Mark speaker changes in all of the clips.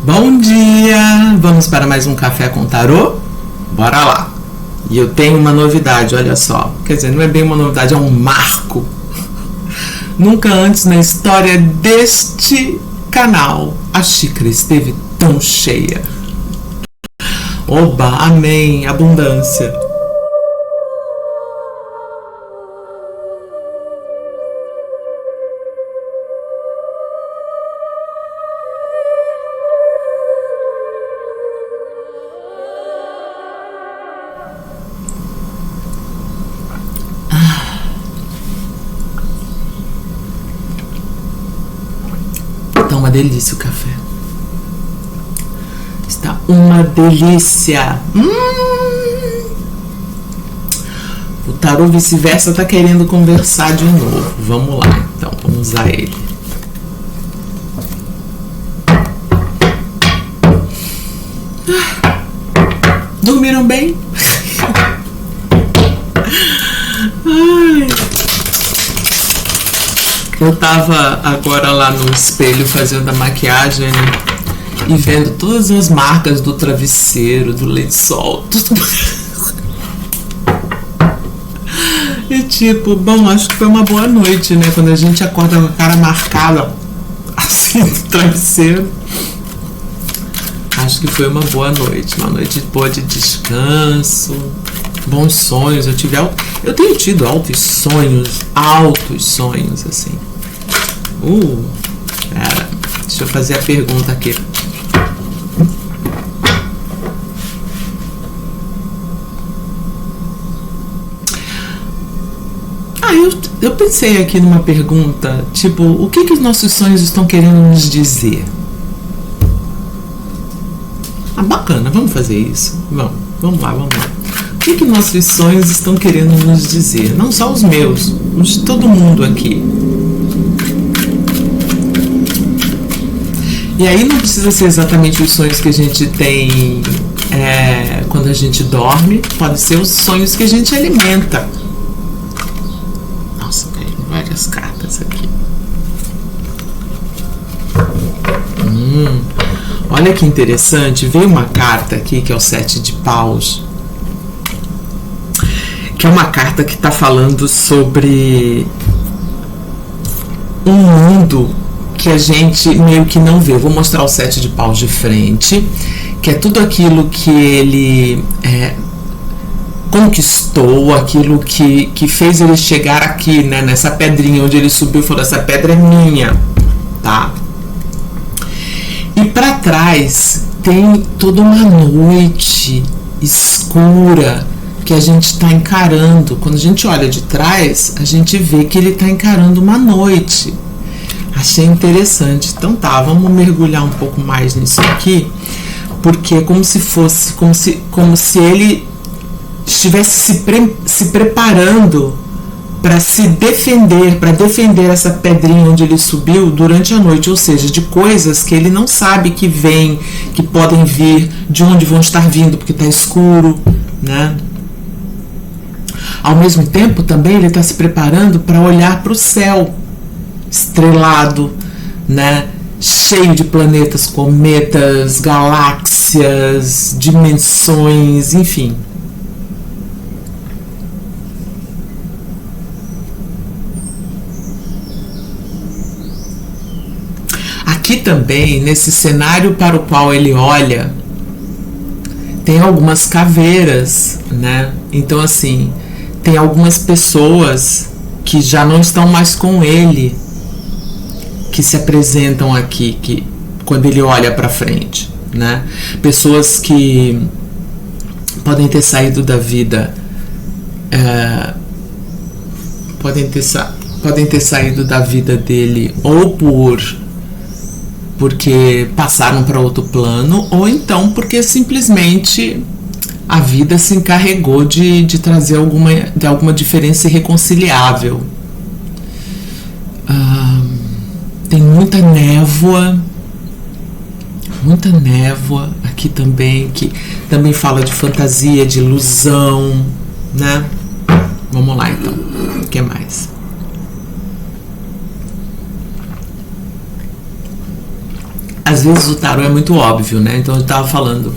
Speaker 1: Bom dia! Vamos para mais um Café com Tarô? Bora lá! E eu tenho uma novidade, olha só. Quer dizer, não é bem uma novidade, é um marco. Nunca antes na história deste canal a xícara esteve tão cheia. Oba, amém, abundância. Está uma delícia o café. Está uma delícia. O tarô vice-versa está querendo conversar de novo. Vamos lá, então, vamos usar ele. Dormiram bem? Ai. Eu tava agora lá no espelho fazendo a maquiagem, né? E vendo todas as marcas do travesseiro, do lençol, tudo. E tipo, bom, acho que foi uma boa noite, né? Quando a gente acorda com a cara marcada assim do travesseiro. Acho que foi uma boa noite boa de descanso, bons sonhos. Eu tenho tido altos sonhos, assim. Pera, deixa eu fazer a pergunta aqui. Eu pensei aqui numa pergunta, tipo, o que os nossos sonhos estão querendo nos dizer? Bacana, vamos fazer isso. Vamos lá. O que nossos sonhos estão querendo nos dizer? Não só os meus, os de todo mundo aqui. E aí não precisa ser exatamente os sonhos que a gente tem quando a gente dorme. Pode ser os sonhos que a gente alimenta. Nossa, caiu várias cartas aqui. Olha que interessante, veio uma carta aqui que é o 7 de paus, que é uma carta que está falando sobre um mundo que a gente meio que não vê. Vou mostrar o 7 de paus de frente, que é tudo aquilo que ele conquistou, aquilo que fez ele chegar aqui, né, nessa pedrinha onde ele subiu e falou, essa pedra é minha, tá? E para trás tem toda uma noite escura que a gente está encarando. Quando a gente olha de trás, a gente vê que ele está encarando uma noite. Achei interessante. Então tá, vamos mergulhar um pouco mais nisso aqui, porque é como se ele estivesse se preparando para se defender, para defender essa pedrinha onde ele subiu durante a noite, ou seja, de coisas que ele não sabe que vêm, que podem vir, de onde vão estar vindo, porque está escuro, né? Ao mesmo tempo, também ele está se preparando para olhar para o céu estrelado, né? Cheio de planetas, cometas, galáxias, dimensões, enfim. Aqui também, nesse cenário para o qual ele olha, tem algumas caveiras, né? Então, assim, tem algumas pessoas que já não estão mais com ele, que se apresentam aqui, que quando ele olha para frente, né? Pessoas que podem ter saído da vida, podem ter saído da vida dele ou porque passaram para outro plano, ou então porque simplesmente a vida se encarregou de trazer alguma diferença irreconciliável. Tem muita névoa aqui também, que também fala de fantasia, de ilusão, né? Vamos lá então, o que mais? às vezes o tarô é muito óbvio, né? Então eu estava falando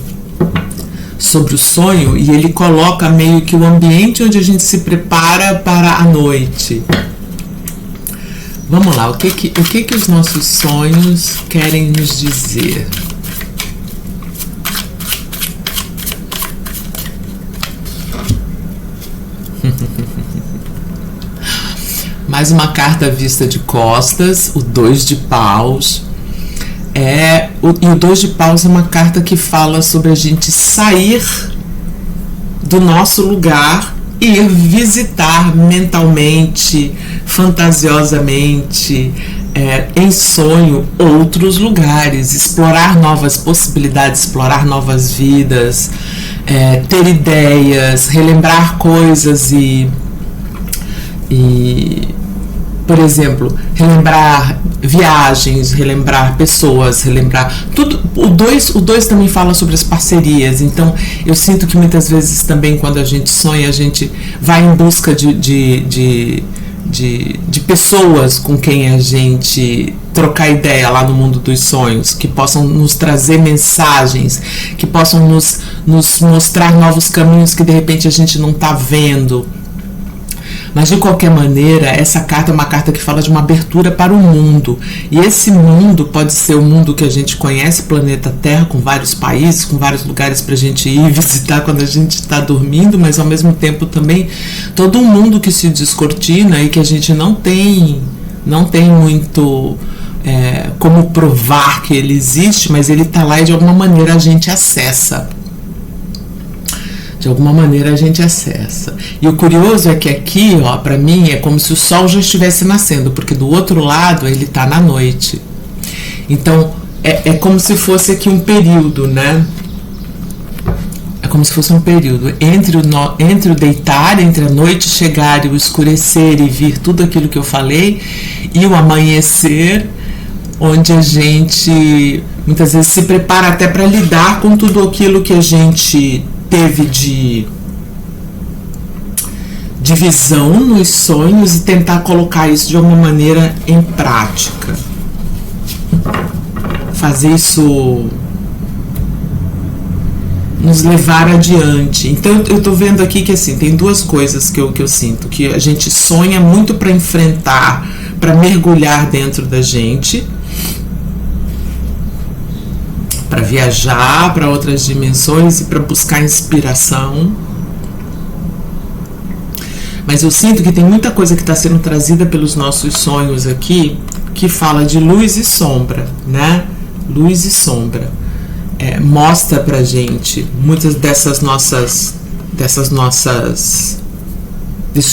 Speaker 1: sobre o sonho e ele coloca meio que o ambiente onde a gente se prepara para a noite. Vamos lá, o que os nossos sonhos querem nos dizer? Mais uma carta vista de costas, o 2 de paus. E o 2 de paus é uma carta que fala sobre a gente sair do nosso lugar e ir visitar mentalmente, fantasiosamente, em sonho, outros lugares, explorar novas possibilidades, explorar novas vidas, ter ideias, relembrar coisas e por exemplo, relembrar viagens, relembrar pessoas, relembrar tudo. O 2 também fala sobre as parcerias, então eu sinto que muitas vezes também quando a gente sonha, a gente vai em busca de pessoas com quem a gente trocar ideia lá no mundo dos sonhos, que possam nos trazer mensagens, que possam nos mostrar novos caminhos que de repente a gente não está vendo. Mas de qualquer maneira, essa carta é uma carta que fala de uma abertura para o mundo. E esse mundo pode ser o mundo que a gente conhece, planeta Terra, com vários países, com vários lugares para a gente ir visitar quando a gente está dormindo, mas ao mesmo tempo também todo um mundo que se descortina e que a gente não tem muito como provar que ele existe, mas ele está lá e de alguma maneira a gente acessa. De alguma maneira a gente acessa. E o curioso é que aqui, ó, para mim, é como se o sol já estivesse nascendo, porque do outro lado ele está na noite. Então, é como se fosse aqui um período, né? É como se fosse um período entre o deitar, entre a noite chegar e o escurecer e vir tudo aquilo que eu falei, e o amanhecer, onde a gente muitas vezes se prepara até para lidar com tudo aquilo que a gente teve de visão nos sonhos e tentar colocar isso de alguma maneira em prática. Fazer isso nos levar adiante. Então eu tô vendo aqui que assim, tem duas coisas que eu sinto, que a gente sonha muito para enfrentar, para mergulhar dentro da gente, para viajar para outras dimensões e para buscar inspiração. Mas eu sinto que tem muita coisa que está sendo trazida pelos nossos sonhos aqui, que fala de luz e sombra, né? Luz e sombra. Mostra pra gente muitas desses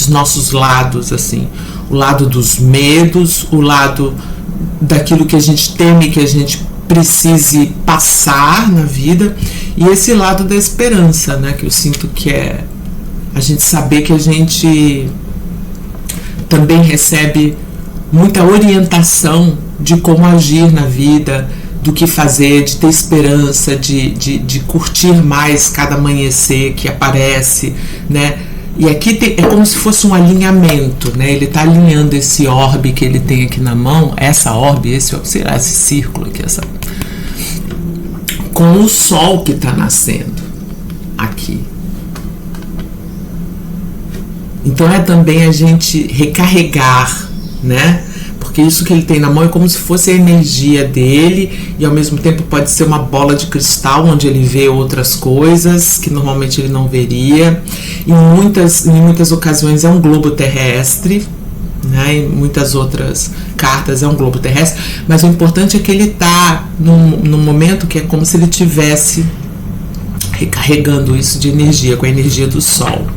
Speaker 1: nossos lados, assim. O lado dos medos, o lado daquilo que a gente teme, que a gente precise passar na vida, e esse lado da esperança, né, que eu sinto que é a gente saber que a gente também recebe muita orientação de como agir na vida, do que fazer, de ter esperança, de curtir mais cada amanhecer que aparece, né? E aqui é como se fosse um alinhamento, né? Ele está alinhando esse orbe que ele tem aqui na mão, essa orbe, esse círculo aqui, com o sol que está nascendo aqui. Então é também a gente recarregar, né? Porque isso que ele tem na mão é como se fosse a energia dele, e ao mesmo tempo pode ser uma bola de cristal onde ele vê outras coisas que normalmente ele não veria. Em muitas ocasiões é um globo terrestre, né? Em muitas outras cartas é um globo terrestre, mas o importante é que ele está num momento que é como se ele estivesse recarregando isso de energia, com a energia do sol.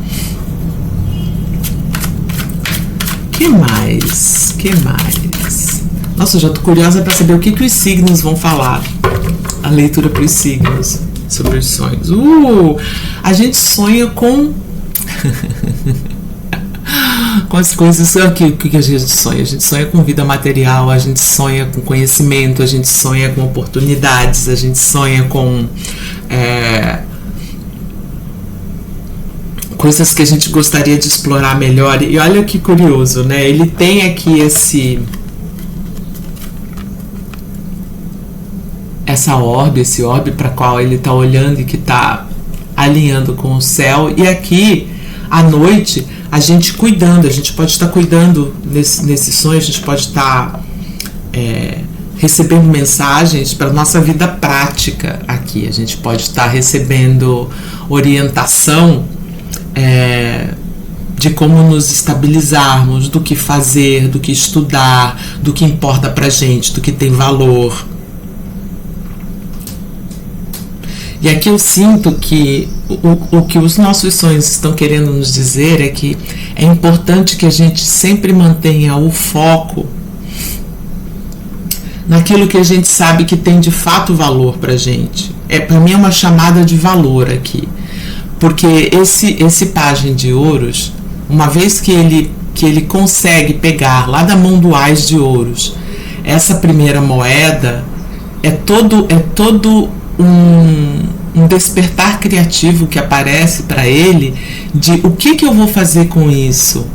Speaker 1: Que mais? Nossa, eu já tô curiosa para saber o que os signos vão falar. A leitura para os signos sobre os sonhos. A gente sonha com com as coisas. O que a gente sonha? A gente sonha com vida material, a gente sonha com conhecimento, a gente sonha com oportunidades, a gente sonha com coisas que a gente gostaria de explorar melhor. E olha que curioso, né? Ele tem aqui essa orbe, esse orbe para qual ele está olhando e que está alinhando com o céu. E aqui, à noite, a gente cuidando, a gente pode estar cuidando nesse sonho, a gente pode estar recebendo mensagens para a nossa vida prática aqui. A gente pode estar recebendo orientação de como nos estabilizarmos, do que fazer, do que estudar, do que importa pra gente, do que tem valor. E aqui eu sinto que o que os nossos sonhos estão querendo nos dizer é que é importante que a gente sempre mantenha o foco naquilo que a gente sabe que tem de fato valor pra gente. Pra mim é uma chamada de valor aqui. Porque esse pajem de ouros, uma vez que ele consegue pegar lá da mão do ás de ouros essa primeira moeda, é todo um despertar criativo que aparece para ele de o que eu vou fazer com isso,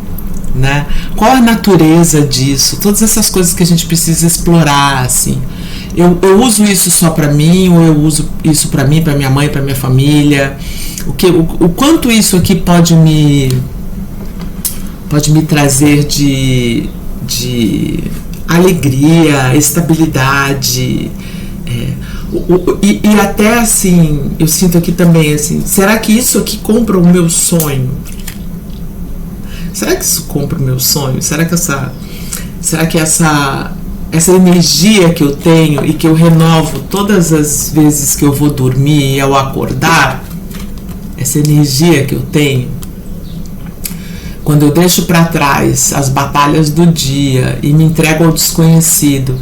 Speaker 1: né? Qual a natureza disso? Todas essas coisas que a gente precisa explorar, assim. Eu uso isso só para mim, ou eu uso isso para mim, para minha mãe, para minha família? O quanto isso aqui pode me trazer de alegria, estabilidade, e até assim, eu sinto aqui também assim, será que isso aqui compra o meu sonho? Será que isso compra o meu sonho? Será que essa energia que eu tenho e que eu renovo todas as vezes que eu vou dormir e ao acordar, essa energia que eu tenho, quando eu deixo para trás as batalhas do dia e me entrego ao desconhecido,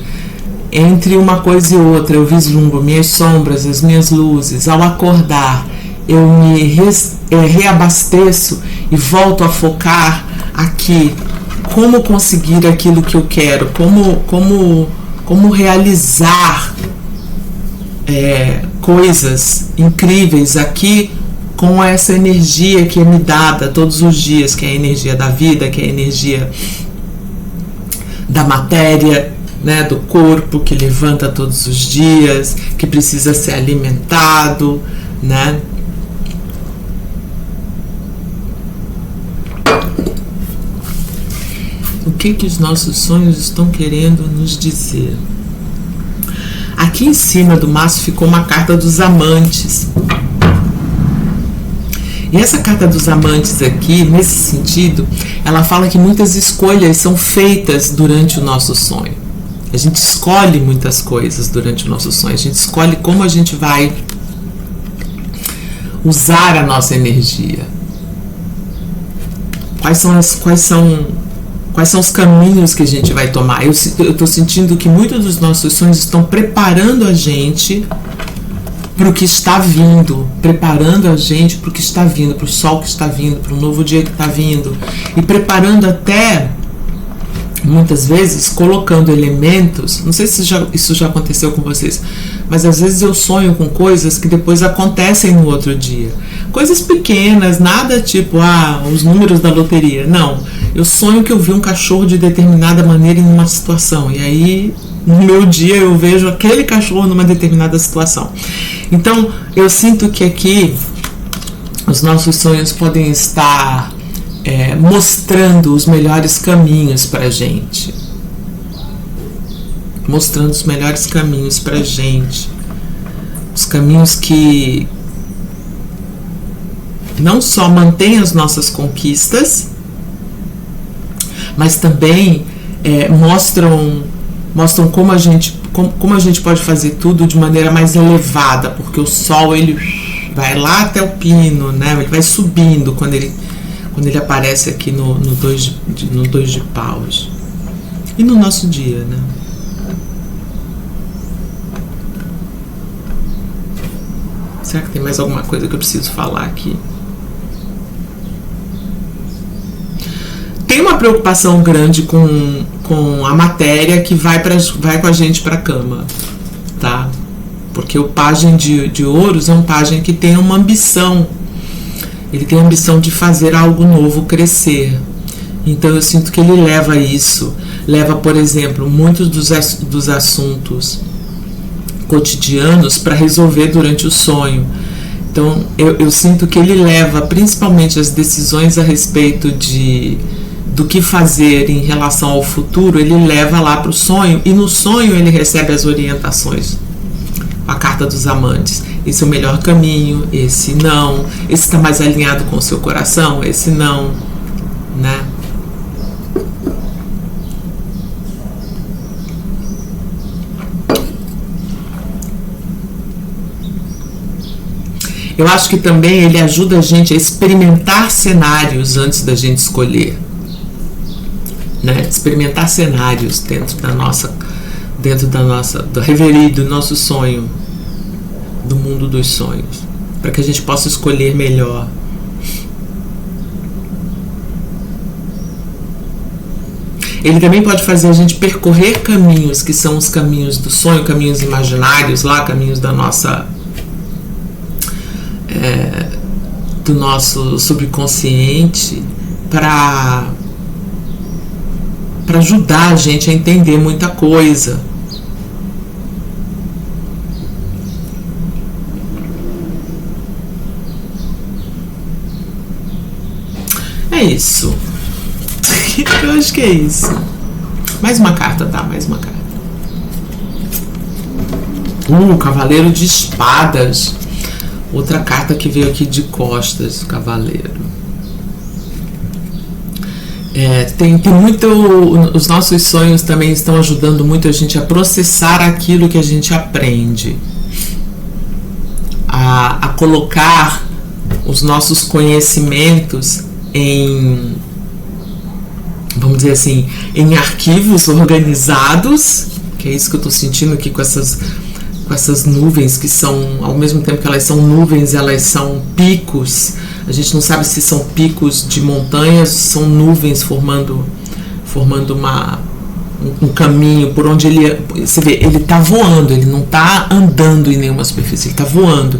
Speaker 1: entre uma coisa e outra eu vislumbro minhas sombras, as minhas luzes, ao acordar eu me reabasteço e volto a focar aqui, como conseguir aquilo que eu quero, como realizar coisas incríveis aqui com essa energia que é me dada todos os dias, que é a energia da vida, que é a energia da matéria, né, do corpo que levanta todos os dias, que precisa ser alimentado, né? O que os nossos sonhos estão querendo nos dizer? Aqui em cima do maço ficou uma carta dos amantes. E essa carta dos amantes aqui, nesse sentido, ela fala que muitas escolhas são feitas durante o nosso sonho. A gente escolhe muitas coisas durante o nosso sonho. A gente escolhe como a gente vai usar a nossa energia. Quais são os caminhos que a gente vai tomar? Eu estou sentindo que muitos dos nossos sonhos estão preparando a gente para o que está vindo, preparando a gente para o que está vindo, para o sol que está vindo, para o novo dia que está vindo, e preparando até, muitas vezes, colocando elementos. Não sei se isso já aconteceu com vocês, mas às vezes eu sonho com coisas que depois acontecem no outro dia. Coisas pequenas, nada tipo, os números da loteria. Não, eu sonho que eu vi um cachorro de determinada maneira em uma situação, e aí no meu dia eu vejo aquele cachorro numa determinada situação. Então eu sinto que aqui os nossos sonhos podem estar mostrando os melhores caminhos pra gente, mostrando os melhores caminhos pra gente, os caminhos que não só mantêm as nossas conquistas, mas também mostram como a gente pode fazer tudo de maneira mais elevada, porque o sol ele vai lá até o pino, né? Ele vai subindo quando ele aparece aqui no 2 de paus. E no nosso dia, né? Será que tem mais alguma coisa que eu preciso falar aqui? Tem uma preocupação grande com a matéria que vai com a gente para a cama, tá? Porque o pajem de ouros é um pajem que tem uma ambição. Ele tem a ambição de fazer algo novo crescer. Então eu sinto que ele leva, por exemplo, muitos dos assuntos cotidianos para resolver durante o sonho. Então eu sinto que ele leva principalmente as decisões a respeito do que fazer em relação ao futuro, ele leva lá para o sonho, e no sonho ele recebe as orientações. A carta dos amantes: esse é o melhor caminho, esse não, esse está mais alinhado com o seu coração, esse não, né? Eu acho que também ele ajuda a gente a experimentar cenários antes da gente escolher, né? Experimentar cenários dentro do reverie, do nosso sonho, do mundo dos sonhos, para que a gente possa escolher melhor. Ele também pode fazer a gente percorrer caminhos que são os caminhos do sonho, caminhos imaginários, lá, caminhos da nossa do nosso subconsciente, para ajudar a gente a entender muita coisa. É isso. Eu acho que é isso. Mais uma carta, tá? Mais uma carta. Cavaleiro de Espadas. Outra carta que veio aqui de costas, Cavaleiro. Tem muito. Os nossos sonhos também estão ajudando muito a gente a processar aquilo que a gente aprende, a colocar os nossos conhecimentos em, vamos dizer assim, em arquivos organizados, que é isso que eu estou sentindo aqui com essas nuvens, que são, ao mesmo tempo que elas são nuvens, elas são picos. A gente não sabe se são picos de montanhas, são nuvens formando um caminho por onde você vê, ele está voando, ele não está andando em nenhuma superfície, ele está voando.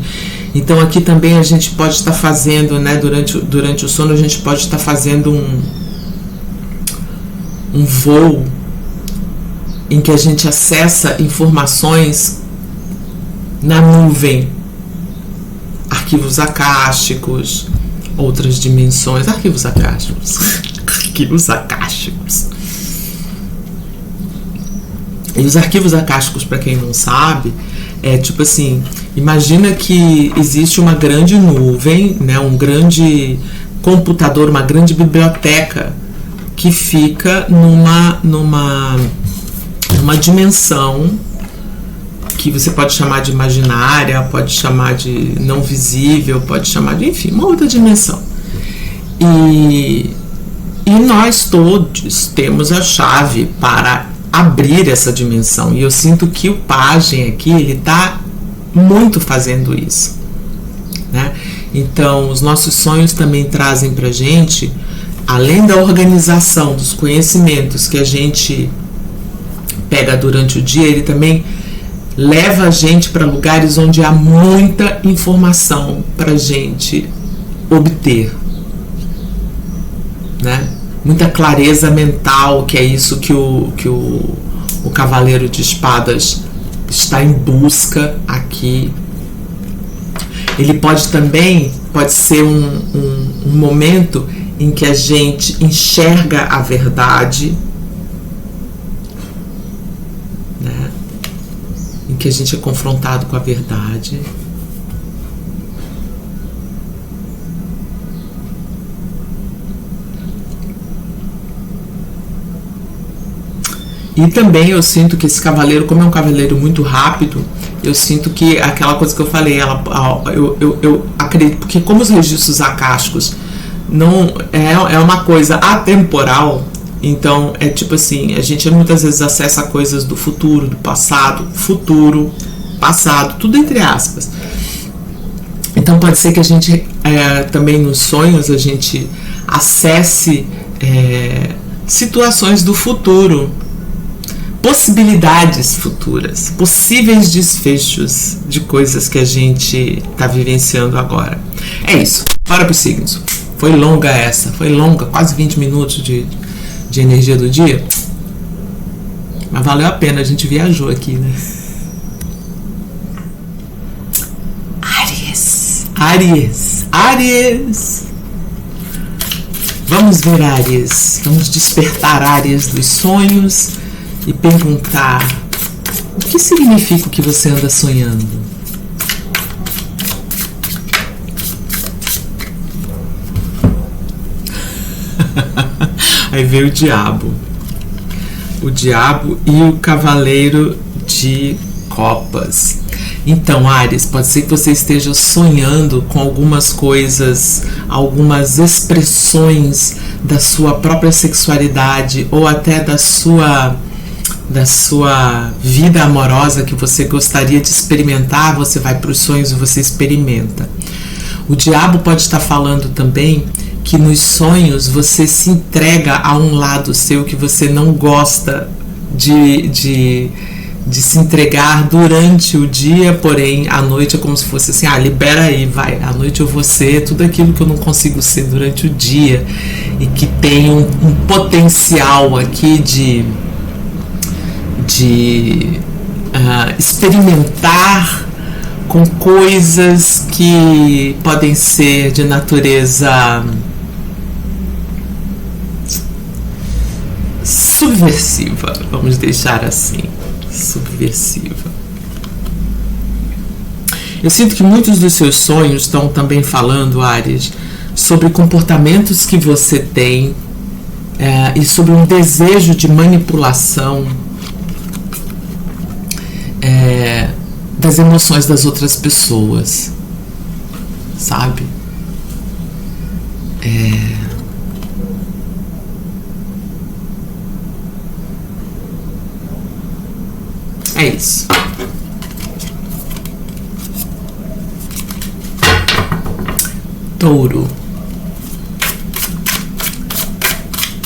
Speaker 1: Então aqui também a gente pode estar fazendo, né, durante o sono, a gente pode estar fazendo um voo em que a gente acessa informações na nuvem, arquivos acásticos, outras dimensões, arquivos acásticos. E os arquivos acásticos, para quem não sabe, é tipo assim, imagina que existe uma grande nuvem, né, um grande computador, uma grande biblioteca que fica numa dimensão que você pode chamar de imaginária, pode chamar de não visível, pode chamar de, enfim, uma outra dimensão. E nós todos temos a chave para abrir essa dimensão. E eu sinto que o pajem aqui, ele está muito fazendo isso, né? Então, os nossos sonhos também trazem para a gente, além da organização dos conhecimentos que a gente pega durante o dia, ele também leva a gente para lugares onde há muita informação para a gente obter, né? Muita clareza mental, que é isso que o Cavaleiro de Espadas está em busca aqui. Ele pode ser um momento em que a gente enxerga a verdade, né? Em que a gente é confrontado com a verdade. E também eu sinto que esse cavaleiro, como é um cavaleiro muito rápido, eu sinto que aquela coisa que eu falei, eu acredito, porque como os registros acásticos não é uma coisa atemporal, então é tipo assim, a gente muitas vezes acessa coisas do futuro, do passado, tudo entre aspas. Então pode ser que a gente também nos sonhos a gente acesse situações do futuro, possibilidades futuras, possíveis desfechos de coisas que a gente está vivenciando agora. É isso, bora para os signos. Foi longa, quase 20 minutos de energia do dia, mas valeu a pena, a gente viajou aqui, né? Áries. Áries. Vamos ver Áries. Vamos despertar Áries dos sonhos e perguntar: o que significa o que você anda sonhando? Aí veio o diabo. O diabo e o cavaleiro de copas. Então, Áries, pode ser que você esteja sonhando com algumas coisas, algumas expressões da sua própria sexualidade ou até da sua vida amorosa que você gostaria de experimentar. Você vai para os sonhos e você experimenta. O diabo pode estar falando também que nos sonhos você se entrega a um lado seu que você não gosta de se entregar durante o dia, porém à noite é como se fosse assim: libera aí, vai, à noite eu vou ser tudo aquilo que eu não consigo ser durante o dia, e que tem um potencial aqui de experimentar com coisas que podem ser de natureza subversiva, vamos deixar assim, subversiva. Eu sinto que muitos dos seus sonhos estão também falando, Áries, sobre comportamentos que você tem e sobre um desejo de manipulação das emoções das outras pessoas, sabe? É isso. Touro.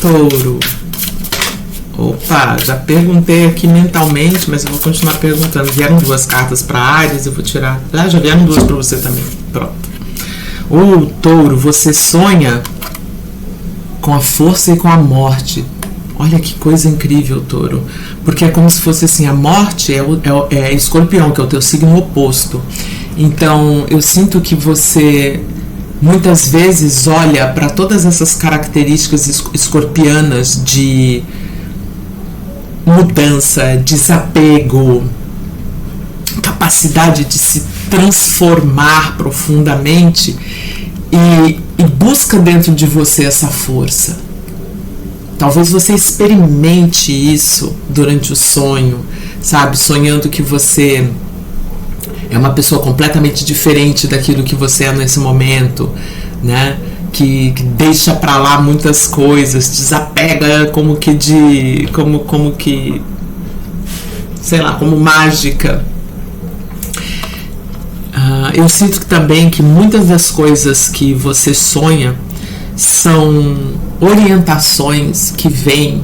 Speaker 1: Touro. Opa, já perguntei aqui mentalmente, mas eu vou continuar perguntando. Vieram 2 cartas para Áries, eu vou tirar. Já vieram 2 para você também. Pronto. O Touro, você sonha com a força e com a morte. Olha que coisa incrível, Touro. Porque é como se fosse assim: a morte é Escorpião, que é o teu signo oposto. Então, eu sinto que você muitas vezes olha para todas essas características escorpianas de mudança, desapego, capacidade de se transformar profundamente e busca dentro de você essa força. Talvez você experimente isso durante o sonho, sabe? Sonhando que você é uma pessoa completamente diferente daquilo que você é nesse momento, né? Que deixa pra lá muitas coisas, desapega como que sei lá, como mágica. Eu sinto também que muitas das coisas que você sonha são orientações que vêm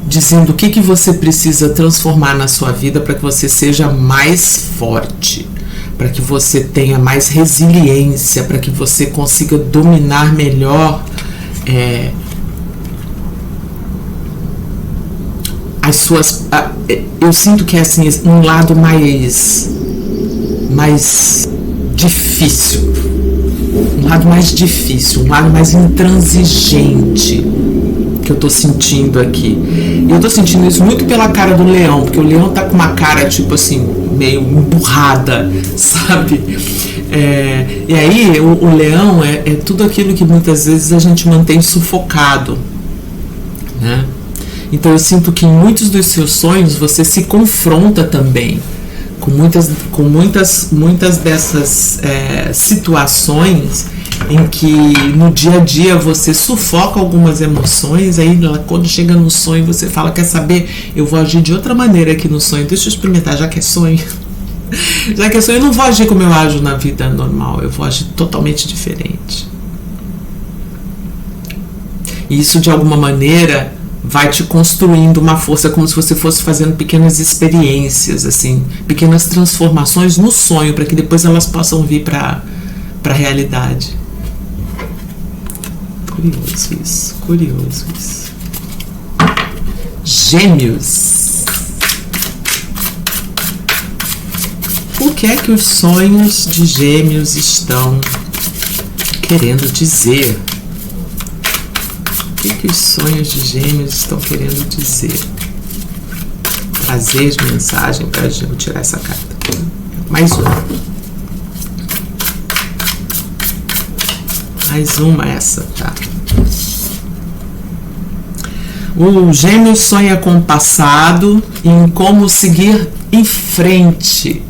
Speaker 1: dizendo o que você precisa transformar na sua vida para que você seja mais forte, para que você tenha mais resiliência, para que você consiga dominar melhor as suas... eu sinto que é assim, um lado mais difícil, um lado mais intransigente que eu tô sentindo aqui. E eu tô sentindo isso muito pela cara do leão, porque o leão tá com uma cara tipo assim, meio emburrada, sabe? E aí o leão é tudo aquilo que muitas vezes a gente mantém sufocado, né? Então eu sinto que em muitos dos seus sonhos você se confronta também com muitas dessas situações em que no dia a dia você sufoca algumas emoções. Aí quando chega no sonho você fala: quer saber, eu vou agir de outra maneira aqui no sonho, deixa eu experimentar, já que é sonho. Já que é sonho, eu não vou agir como eu ajo na vida normal, eu vou agir totalmente diferente. E isso de alguma maneira vai te construindo uma força, como se você fosse fazendo pequenas experiências, assim, pequenas transformações no sonho, para que depois elas possam vir para a realidade. Curioso isso. Gêmeos. O que é que os sonhos de Gêmeos estão querendo dizer? O que é que os sonhos de Gêmeos estão querendo dizer? Trazer mensagem para a gente tirar essa carta. Mais uma. Mais uma essa, tá? O Gêmeo sonha com o passado e em como seguir em frente.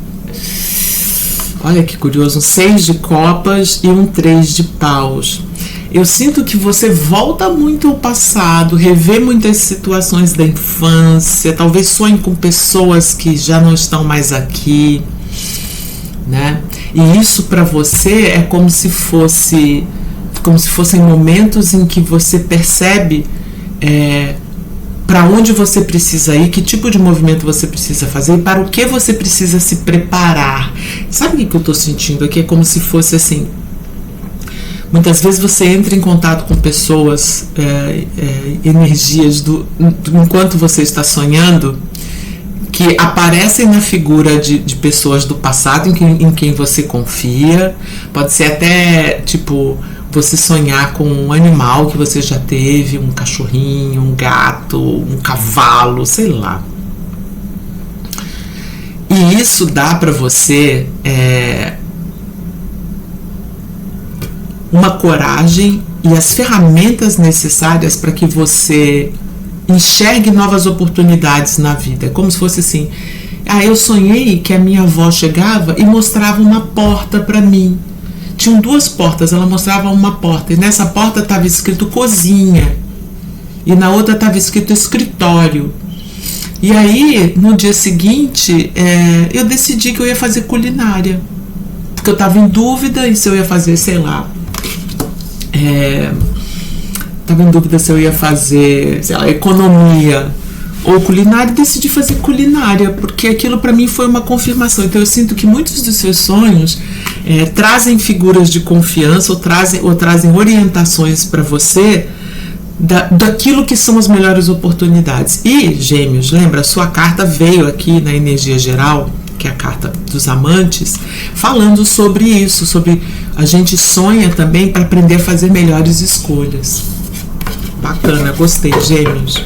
Speaker 1: Olha que curioso, um 6 de copas e um 3 de paus. Eu sinto que você volta muito ao passado, revê muitas situações da infância, talvez sonhe com pessoas que já não estão mais aqui, né? E isso para você é como se fossem momentos em que você percebe para onde você precisa ir, que tipo de movimento você precisa fazer e para o que você precisa se preparar. Sabe o que eu estou sentindo aqui? É como se fosse assim, muitas vezes você entra em contato com pessoas, energias enquanto você está sonhando, que aparecem na figura de pessoas do passado em quem você confia. Pode ser até tipo você sonhar com um animal que você já teve, um cachorrinho, um gato, um cavalo, sei lá. E isso dá para você uma coragem e as ferramentas necessárias para que você enxergue novas oportunidades na vida. É como se fosse assim, eu sonhei que a minha avó chegava e mostrava uma porta para mim. Tinham 2 portas, ela mostrava uma porta, e nessa porta estava escrito cozinha, e na outra estava escrito escritório. E aí, no dia seguinte, eu decidi que eu ia fazer culinária, porque eu estava em dúvida se eu ia fazer, sei lá, estava em dúvida se eu ia fazer, sei lá, economia ou culinária, e decidi fazer culinária, porque aquilo para mim foi uma confirmação. Então eu sinto que muitos dos seus sonhos trazem figuras de confiança ou trazem orientações para você daquilo que são as melhores oportunidades. E, Gêmeos, lembra, a sua carta veio aqui na energia geral, que é a carta dos amantes, falando sobre isso, sobre a gente sonha também para aprender a fazer melhores escolhas. Bacana, gostei, Gêmeos.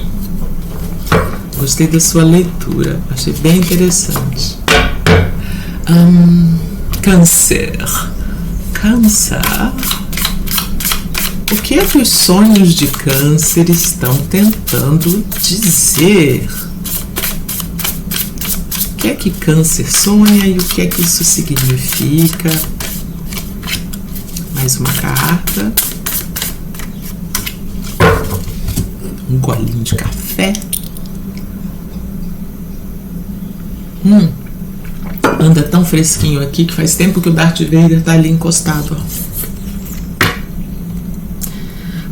Speaker 1: Gostei da sua leitura, achei bem interessante. Câncer. Câncer. O que é que os sonhos de Câncer estão tentando dizer? O que é que Câncer sonha e o que é que isso significa? Mais uma carta. Um golinho de café. Anda tão fresquinho aqui que faz tempo que o Darth Vader tá ali encostado, ó.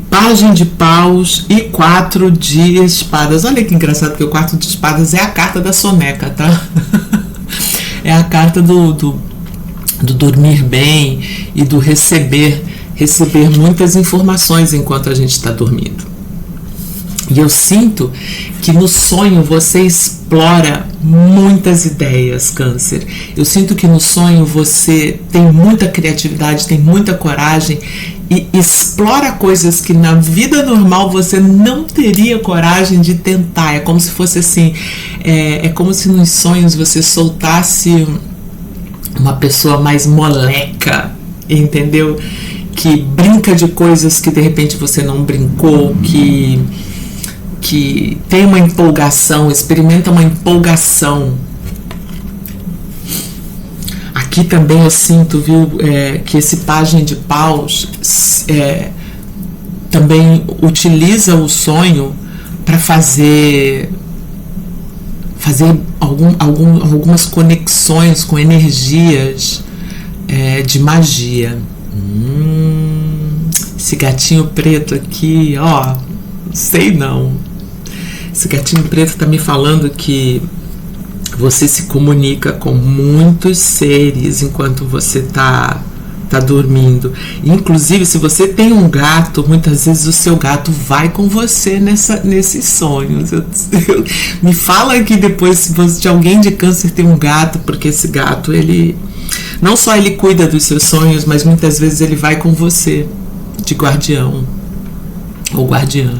Speaker 1: Pagem de paus e 4 de espadas. Olha que engraçado, que o 4 de espadas é a carta da soneca, tá? É a carta do dormir bem e do receber muitas informações enquanto a gente está dormindo. E eu sinto que no sonho você explora muitas ideias, Câncer. Eu sinto que no sonho você tem muita criatividade, tem muita coragem e explora coisas que na vida normal você não teria coragem de tentar. É como se fosse assim, é como se nos sonhos você soltasse uma pessoa mais moleca, entendeu? Que brinca de coisas que de repente você não brincou, que tem uma empolgação, experimenta uma empolgação. Aqui também eu sinto, viu, que esse Pagem de Paus também utiliza o sonho para fazer algumas conexões com energias de magia. Esse gatinho preto aqui, ó, sei não. Esse gatinho preto está me falando que você se comunica com muitos seres enquanto você está tá dormindo. Inclusive, se você tem um gato, muitas vezes o seu gato vai com você nesses sonhos. Me fala aqui depois se alguém de câncer tem um gato, porque esse gato, ele não só ele cuida dos seus sonhos, mas muitas vezes ele vai com você de guardião ou guardiã.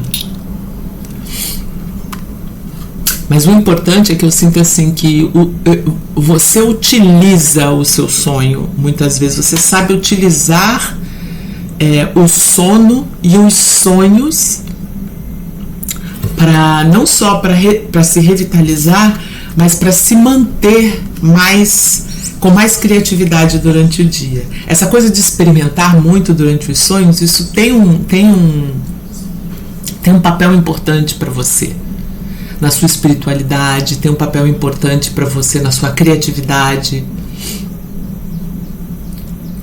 Speaker 1: Mas o importante é que eu sinto assim que você utiliza o seu sonho. Muitas vezes você sabe utilizar o sono e os sonhos para não só para se revitalizar, mas para se manter com mais criatividade durante o dia. Essa coisa de experimentar muito durante os sonhos, isso tem um papel importante para você. Na sua espiritualidade, tem um papel importante para você na sua criatividade.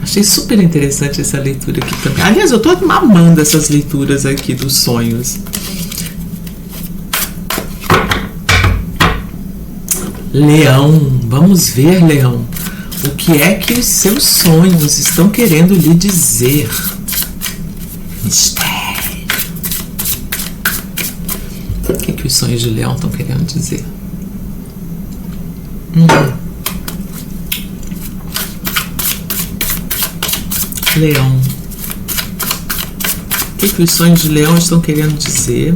Speaker 1: Achei super interessante essa leitura aqui também. Aliás, eu tô amando essas leituras aqui dos sonhos. Leão, vamos ver, Leão, o que é que os seus sonhos estão querendo lhe dizer? Mistério. O que os sonhos de Leão estão querendo dizer? Leão. O que os sonhos de Leão estão querendo dizer?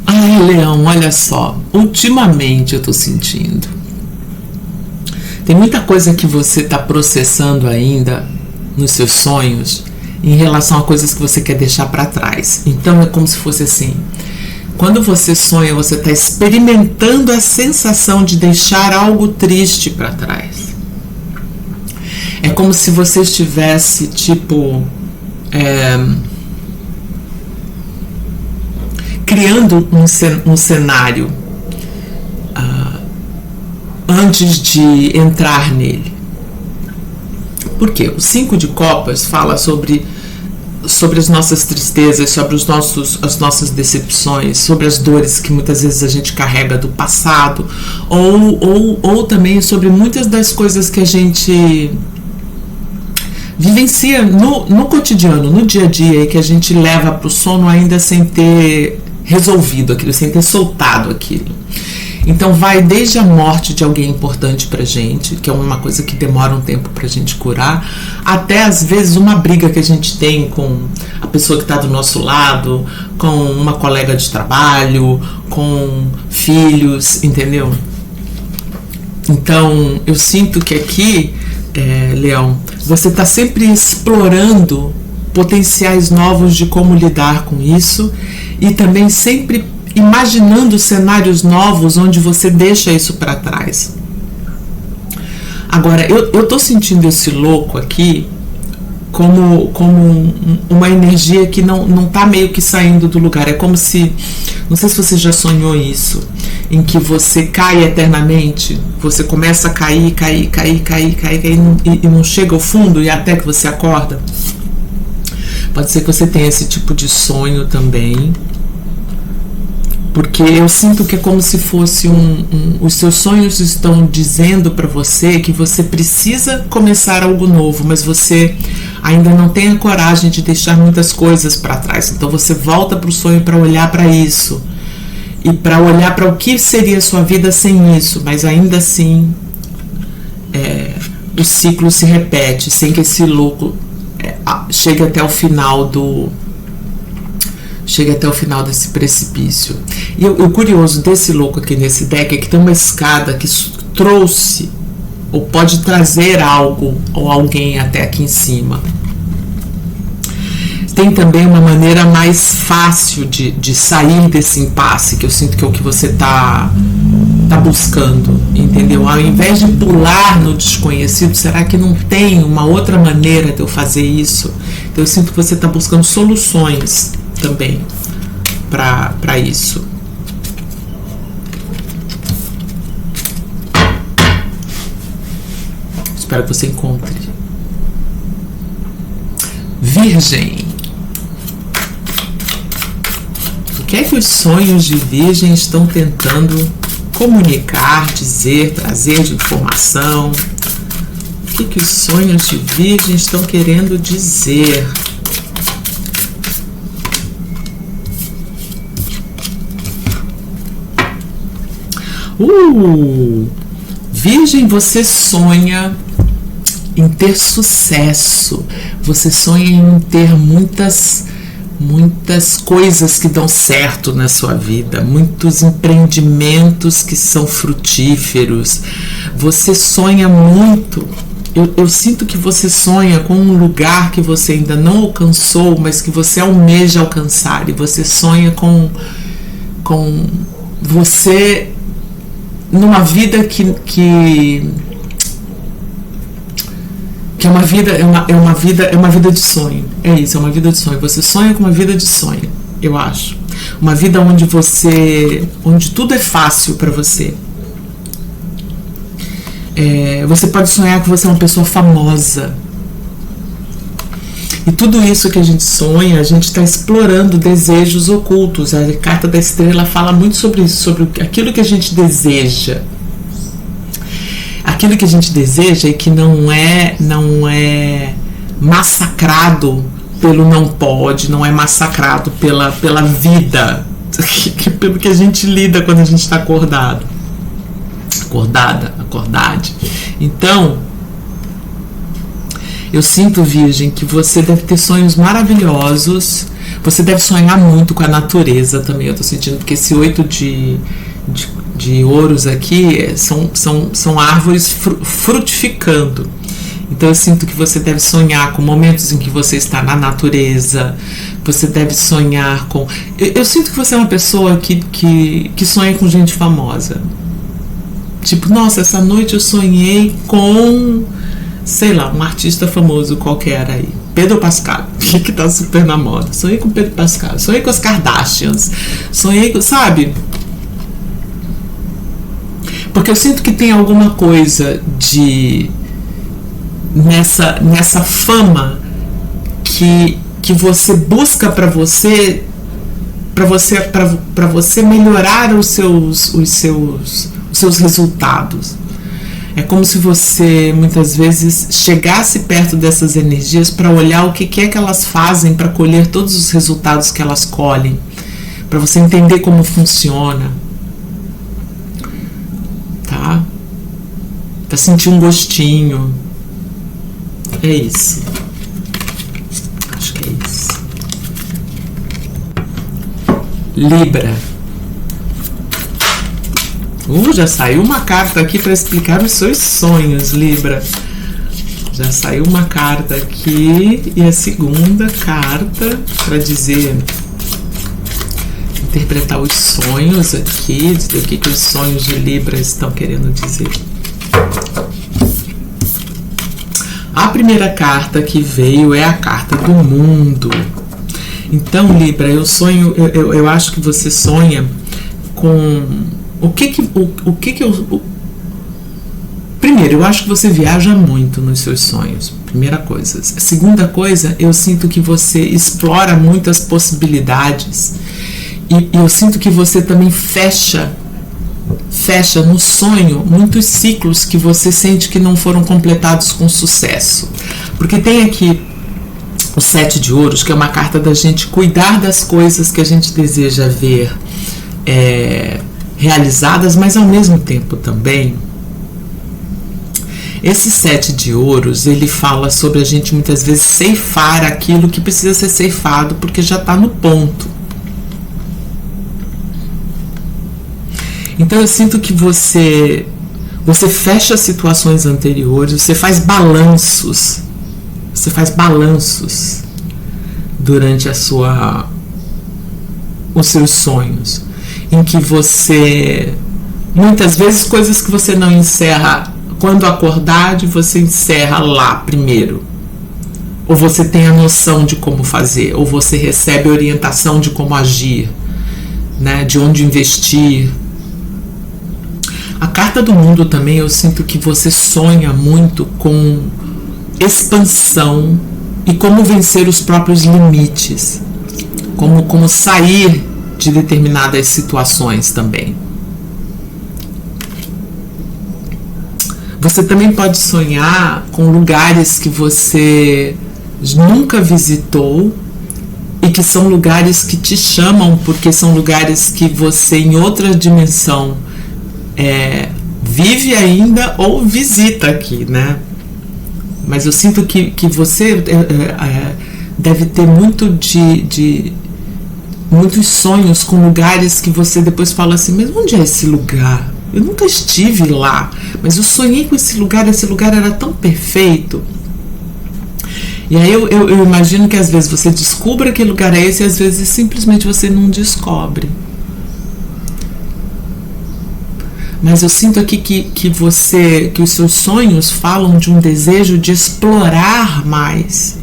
Speaker 1: Ai, Leão, olha só. Ultimamente eu tô sentindo. Tem muita coisa que você está processando ainda nos seus sonhos em relação a coisas que você quer deixar para trás. Então é como se fosse assim. Quando você sonha, você está experimentando a sensação de deixar algo triste para trás. É como se você estivesse, criando um cenário antes de entrar nele. Por quê? O 5 de copas fala sobre as nossas tristezas, sobre as nossas decepções, sobre as dores que muitas vezes a gente carrega do passado, ou também sobre muitas das coisas que a gente vivencia no cotidiano, no dia a dia, e que a gente leva para o sono ainda sem ter resolvido aquilo, sem ter soltado aquilo. Então vai desde a morte de alguém importante pra gente, que é uma coisa que demora um tempo pra gente curar, até às vezes uma briga que a gente tem com a pessoa que está do nosso lado, com uma colega de trabalho, com filhos, entendeu? Então eu sinto que aqui, Leão, você está sempre explorando potenciais novos de como lidar com isso e também sempre imaginando cenários novos onde você deixa isso para trás. Agora, eu tô sentindo esse louco aqui como uma energia que não tá meio que saindo do lugar. É como se, não sei se você já sonhou isso, em que você cai eternamente, você começa a cair e não chega ao fundo e até que você acorda. Pode ser que você tenha esse tipo de sonho também. Porque eu sinto que é como se fosse os seus sonhos estão dizendo para você que você precisa começar algo novo, mas você ainda não tem a coragem de deixar muitas coisas para trás. Então você volta para o sonho para olhar para isso e para olhar para o que seria a sua vida sem isso, mas ainda assim o ciclo se repete sem que esse louco chegue até o final desse precipício. E o curioso desse louco aqui nesse deck é que tem uma escada que trouxe ou pode trazer algo ou alguém até aqui em cima. Tem também uma maneira mais fácil de sair desse impasse, que eu sinto que é o que você tá buscando, entendeu? Ao invés de pular no desconhecido, será que não tem uma outra maneira de eu fazer isso? Então eu sinto que você está buscando soluções também para isso. Espero que você encontre. Virgem. O que é que os sonhos de Virgem estão tentando comunicar, dizer, trazer de informação? O que os sonhos de Virgem estão querendo dizer? Virgem, você sonha em ter sucesso, você sonha em ter muitas coisas que dão certo na sua vida, muitos empreendimentos que são frutíferos. Você sonha muito. Eu sinto que você sonha com um lugar que você ainda não alcançou, mas que você almeja alcançar. E você sonha com você numa vida que é uma vida de sonho. É isso, é uma vida de sonho. Você sonha com uma vida de sonho, eu acho. Uma vida onde tudo é fácil para você. Você pode sonhar que você é uma pessoa famosa. E tudo isso que a gente sonha, a gente está explorando desejos ocultos. A carta da estrela fala muito sobre isso, sobre aquilo que a gente deseja. Aquilo que a gente deseja e que não é massacrado pelo não pode, não é massacrado pela vida, pelo que a gente lida quando a gente está acordado. Acordade. Então, eu sinto, Virgem, que você deve ter sonhos maravilhosos. Você deve sonhar muito com a natureza também. Eu tô sentindo, porque esse 8 de ouros aqui são árvores frutificando. Então eu sinto que você deve sonhar com momentos em que você está na natureza. Você deve sonhar com... Eu sinto que você é uma pessoa que sonha com gente famosa. Tipo, nossa, essa noite eu sonhei com, sei lá, um artista famoso qualquer aí. Pedro Pascal, que tá super na moda. Sonhei com Pedro Pascal, sonhei com as Kardashians, sonhei com, sabe? Porque eu sinto que tem alguma coisa nessa fama que você busca para você melhorar os seus resultados. É como se você muitas vezes chegasse perto dessas energias para olhar o que é que elas fazem para colher todos os resultados que elas colhem, para você entender como funciona, tá? Para sentir um gostinho. É isso. Acho que é isso. Libra. Já saiu uma carta aqui para explicar os seus sonhos, Libra. Já saiu uma carta aqui e a segunda carta para dizer, interpretar os sonhos aqui, dizer o que os sonhos de Libra estão querendo dizer. A primeira carta que veio é a carta do mundo. Então, Libra, eu acho que você sonha com Primeiro, eu acho que você viaja muito nos seus sonhos. Primeira coisa. Segunda coisa, eu sinto que você explora muitas possibilidades. E eu sinto que você também fecha no sonho muitos ciclos que você sente que não foram completados com sucesso. Porque tem aqui o 7 de ouros, que é uma carta da gente cuidar das coisas que a gente deseja ver realizadas, mas ao mesmo tempo também esse 7 de ouros, ele fala sobre a gente muitas vezes ceifar aquilo que precisa ser ceifado porque já está no ponto. Então eu sinto que você fecha situações anteriores, você faz balanços durante os seus sonhos, em que você, muitas vezes, coisas que você não encerra quando acordar, você encerra lá primeiro. Ou você tem a noção de como fazer, ou você recebe orientação de como agir, né, de onde investir. A carta do mundo também, eu sinto que você sonha muito com expansão e como vencer os próprios limites, como sair de determinadas situações também. Você também pode sonhar com lugares que você nunca visitou e que são lugares que te chamam, porque são lugares que você, em outra dimensão, vive ainda ou visita aqui, né? Mas eu sinto que você deve ter muitos sonhos com lugares que você depois fala assim, mas onde é esse lugar? Eu nunca estive lá, mas eu sonhei com esse lugar era tão perfeito. E aí eu imagino que às vezes você descubra que lugar é esse e às vezes simplesmente você não descobre. Mas eu sinto aqui que os seus sonhos falam de um desejo de explorar mais.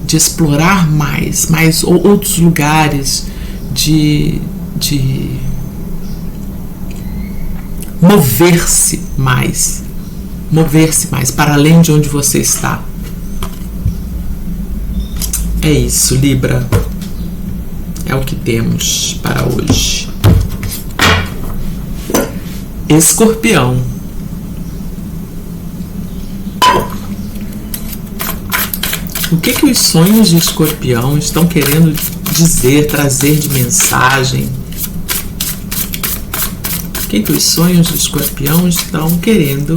Speaker 1: De explorar mais outros lugares, de mover-se mais para além de onde você está. É isso, Libra. É o que temos para hoje. Escorpião. O que os sonhos de Escorpião estão querendo dizer, trazer de mensagem? O que os sonhos de Escorpião estão querendo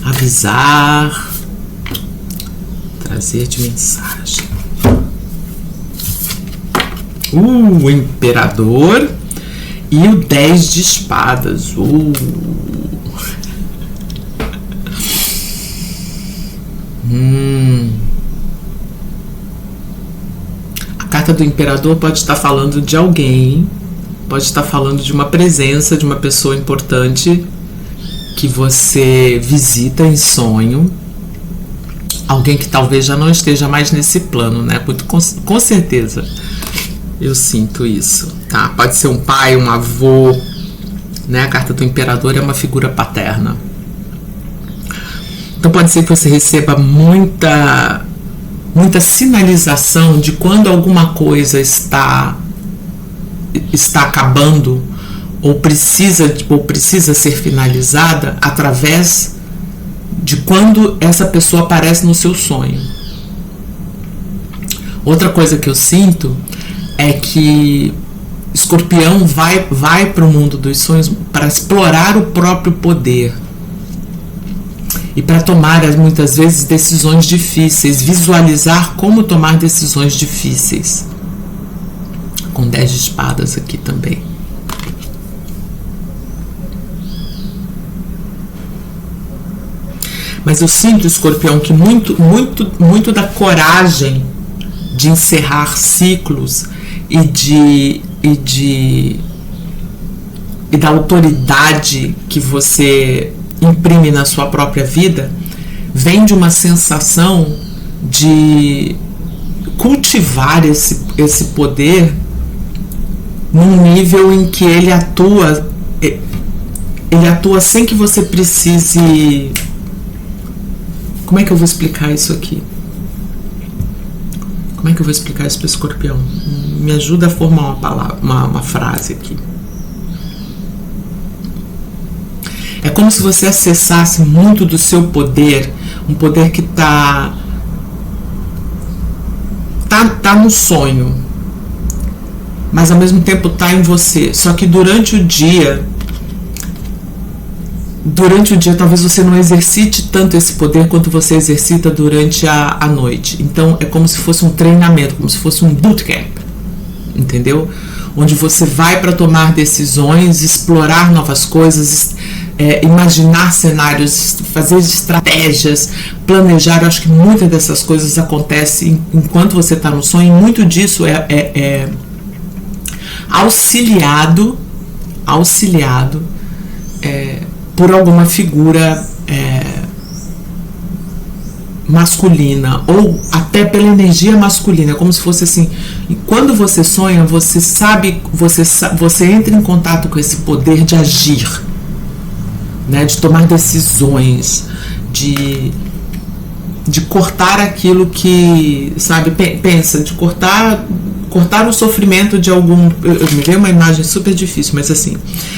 Speaker 1: avisar, trazer de mensagem? O Imperador e o 10 de espadas. A carta do Imperador pode estar falando de alguém, pode estar falando de uma presença, de uma pessoa importante que você visita em sonho. Alguém que talvez já não esteja mais nesse plano, né? Com certeza eu sinto isso, tá? Pode ser um pai, um avô, né? A carta do Imperador é uma figura paterna. Então pode ser que você receba muita sinalização de quando alguma coisa está acabando ou precisa ser finalizada através de quando essa pessoa aparece no seu sonho. Outra coisa que eu sinto é que Escorpião vai para o mundo dos sonhos para explorar o próprio poder e para tomar muitas vezes decisões difíceis, visualizar como tomar decisões difíceis. Com 10 de espadas aqui também. Mas eu sinto, Escorpião, que muito da coragem de encerrar ciclos e da autoridade que você imprime na sua própria vida vem de uma sensação de cultivar esse poder num nível em que ele atua sem que você precise. Como é que eu vou explicar isso aqui? Como é que eu vou explicar isso para o Escorpião? Me ajuda a formar uma frase aqui. É como se você acessasse muito do seu poder, um poder que tá no sonho, mas ao mesmo tempo tá em você. Só que durante o dia talvez você não exercite tanto esse poder quanto você exercita durante a noite. Então é como se fosse um treinamento, como se fosse um bootcamp, entendeu? Onde você vai para tomar decisões, explorar novas coisas, imaginar cenários, fazer estratégias, planejar. Eu acho que muitas dessas coisas acontecem enquanto você está no sonho, e muito disso é auxiliado por alguma figura masculina, ou até pela energia masculina, como se fosse assim. E quando você sonha, você entra em contato com esse poder de agir, né, de tomar decisões, de cortar aquilo que, sabe, pensa, de cortar cortar o sofrimento de algum... Me veio uma imagem super difícil, mas assim,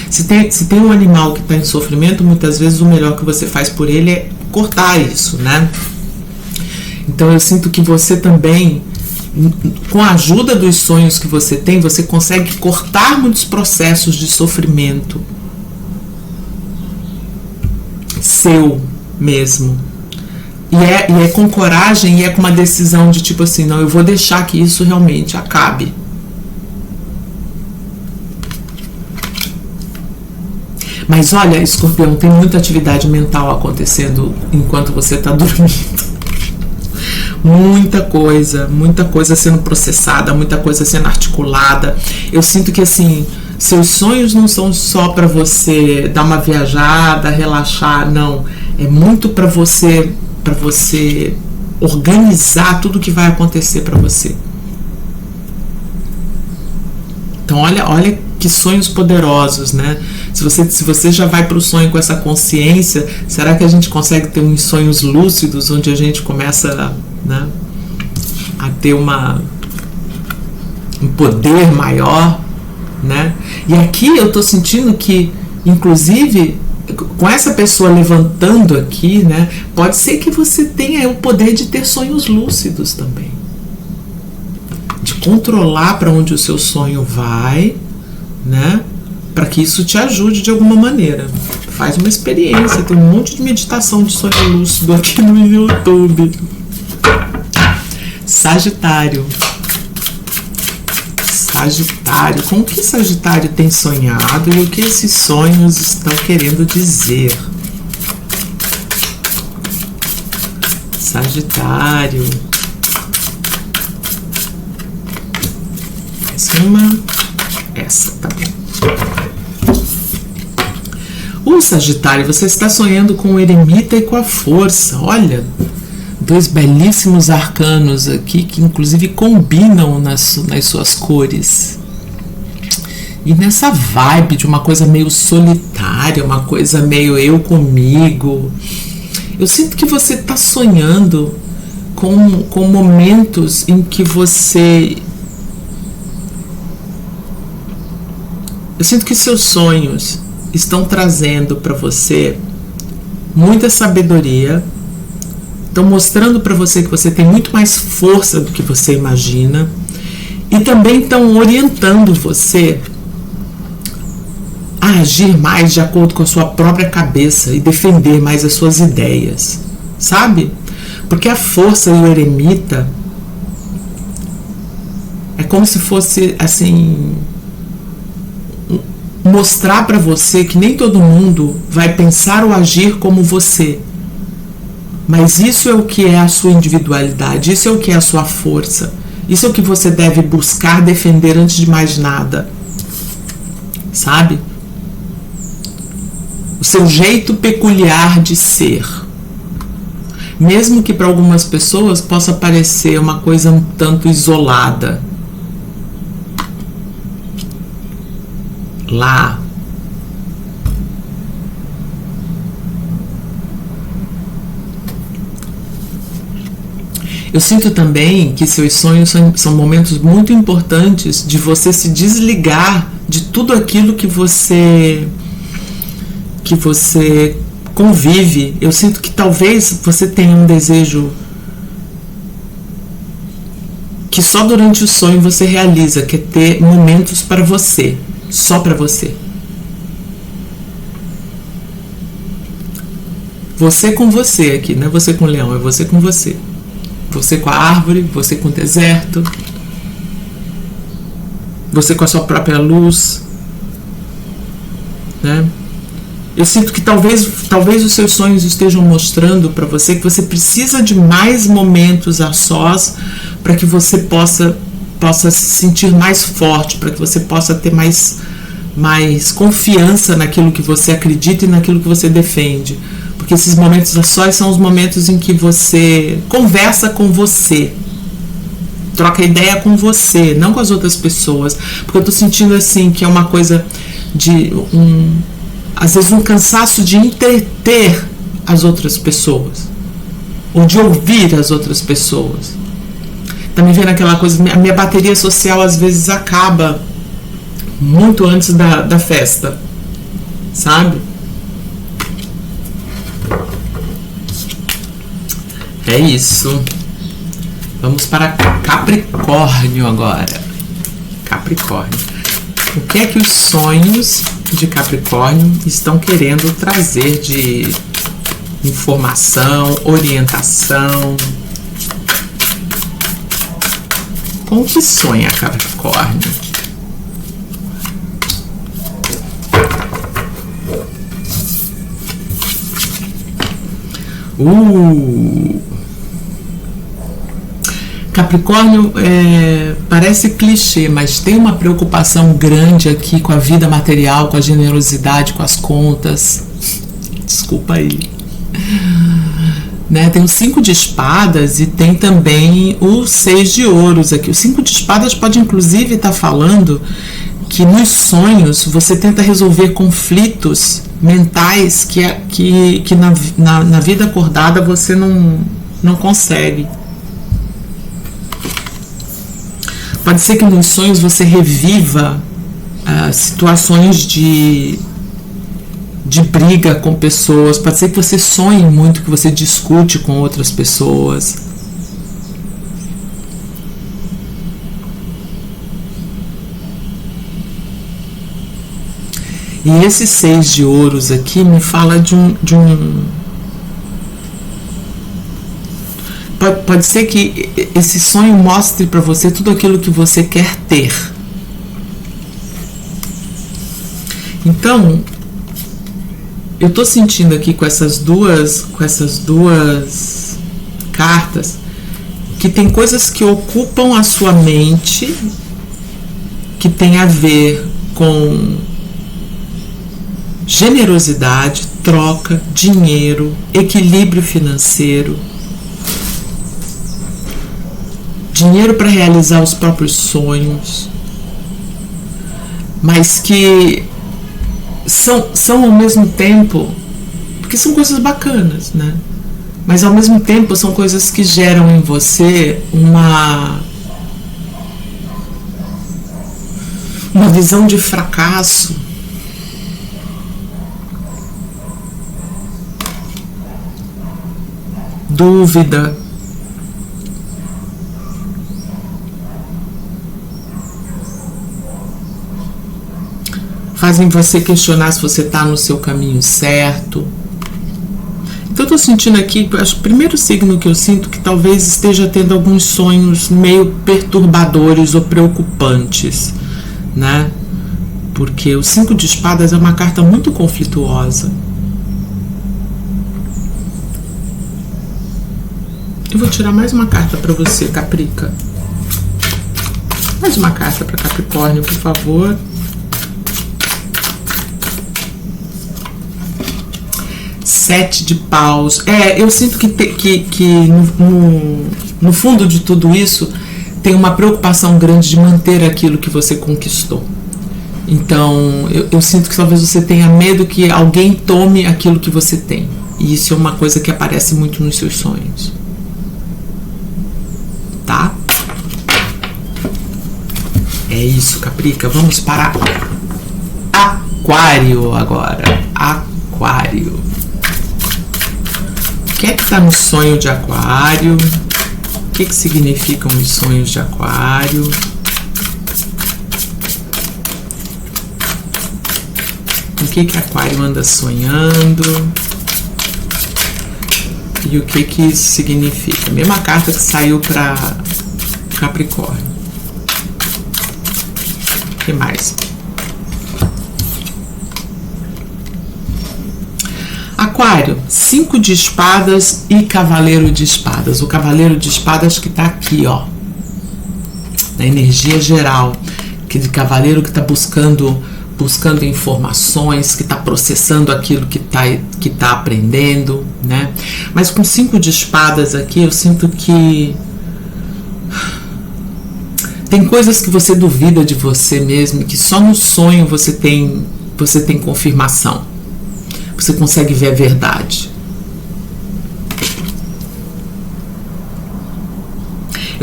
Speaker 1: se tem um animal que está em sofrimento, muitas vezes o melhor que você faz por ele é cortar isso, né? Então eu sinto que você também, com a ajuda dos sonhos que você tem, você consegue cortar muitos processos de sofrimento seu mesmo. E é com coragem e é com uma decisão de tipo assim, não, eu vou deixar que isso realmente acabe. Mas olha, Escorpião, tem muita atividade mental acontecendo enquanto você está dormindo. Muita coisa sendo processada, muita coisa sendo articulada. Eu sinto que assim, seus sonhos não são só para você dar uma viajada, relaxar, não. É muito para você organizar tudo que vai acontecer para você. Então olha que sonhos poderosos, né? Se você já vai para o sonho com essa consciência, será que a gente consegue ter uns sonhos lúcidos onde a gente começa, né, a ter um poder maior, né? E aqui eu tô sentindo que, inclusive, com essa pessoa levantando aqui, né, pode ser que você tenha o poder de ter sonhos lúcidos também, de controlar para onde o seu sonho vai, né, para que isso te ajude de alguma maneira. Faz uma experiência, tem um monte de meditação de sonho lúcido aqui no YouTube. Sagitário, com que Sagitário tem sonhado e o que esses sonhos estão querendo dizer? Sagitário. Essa, tá bom. O Sagitário, você está sonhando com o eremita e com a força. Olha, dois belíssimos arcanos aqui que inclusive combinam nas suas cores. E nessa vibe de uma coisa meio solitária, uma coisa meio eu comigo, eu sinto que você está sonhando com momentos em que você... Eu sinto que seus sonhos estão trazendo para você muita sabedoria, estão mostrando para você que você tem muito mais força do que você imagina e também estão orientando você a agir mais de acordo com a sua própria cabeça e defender mais as suas ideias, sabe? Porque a força e o eremita é como se fosse assim, mostrar para você que nem todo mundo vai pensar ou agir como você. Mas isso é o que é a sua individualidade, isso é o que é a sua força, isso é o que você deve buscar defender antes de mais nada, sabe? O seu jeito peculiar de ser, mesmo que para algumas pessoas possa parecer uma coisa um tanto isolada. Lá, eu sinto também que seus sonhos são momentos muito importantes de você se desligar de tudo aquilo que você convive. Eu sinto que talvez você tenha um desejo que só durante o sonho você realiza, que é ter momentos para você, só para você. Você com você aqui, não é você com o leão, é você com você. Você com a árvore, você com o deserto, você com a sua própria luz, né? Eu sinto que talvez os seus sonhos estejam mostrando para você que você precisa de mais momentos a sós para que você possa se sentir mais forte, para que você possa ter mais confiança naquilo que você acredita e naquilo que você defende. Porque esses momentos a sós são os momentos em que você conversa com você, troca ideia com você, não com as outras pessoas. Porque eu tô sentindo assim que é uma coisa de às vezes um cansaço de entreter as outras pessoas ou de ouvir as outras pessoas. Tá me vendo aquela coisa, a minha bateria social às vezes acaba muito antes da festa, sabe? É isso. Vamos para Capricórnio agora. Capricórnio. O que é que os sonhos de Capricórnio estão querendo trazer de informação, orientação? Com o que sonha Capricórnio? Capricórnio parece clichê, mas tem uma preocupação grande aqui com a vida material, com a generosidade, com as contas. Desculpa aí. Né? Tem o 5 de espadas e tem também o 6 de ouros aqui. O 5 de espadas pode inclusive estar falando que nos sonhos você tenta resolver conflitos mentais que na vida acordada você não consegue. Pode ser que nos sonhos você reviva situações de briga com pessoas. Pode ser que você sonhe muito, que você discute com outras pessoas. E esse 6 de ouros aqui me fala de um pode ser que esse sonho mostre para você tudo aquilo que você quer ter. Então, eu tô sentindo aqui com essas duas cartas que tem coisas que ocupam a sua mente que tem a ver com generosidade, troca, dinheiro, equilíbrio financeiro, dinheiro para realizar os próprios sonhos, mas que são ao mesmo tempo, porque são coisas bacanas, né? Mas ao mesmo tempo são coisas que geram em você uma visão de fracasso, dúvida, fazem você questionar se você está no seu caminho certo. Então eu estou sentindo aqui, acho que o primeiro signo que eu sinto que talvez esteja tendo alguns sonhos meio perturbadores ou preocupantes, né? Porque o 5 de espadas é uma carta muito conflituosa. Eu vou tirar mais uma carta para você, Caprica. Mais uma carta para Capricórnio, por favor. Sete de paus. Eu sinto que no fundo de tudo isso tem uma preocupação grande de manter aquilo que você conquistou. Então, eu sinto que talvez você tenha medo que alguém tome aquilo que você tem. E isso é uma coisa que aparece muito nos seus sonhos. Tá? É isso, Caprica. Vamos para Aquário agora. Aquário. O que é que está no sonho de Aquário? O que significam os sonhos de Aquário? O que Aquário anda sonhando? E o que isso significa? A mesma carta que saiu para Capricórnio. O que mais? Aquário, 5 de espadas e cavaleiro de espadas. O cavaleiro de espadas que está aqui, ó, na energia geral, aquele cavaleiro que está buscando informações, que está processando aquilo que tá aprendendo, né? Mas com 5 de espadas aqui, eu sinto que tem coisas que você duvida de você mesmo e que só no sonho você tem confirmação. Você consegue ver a verdade.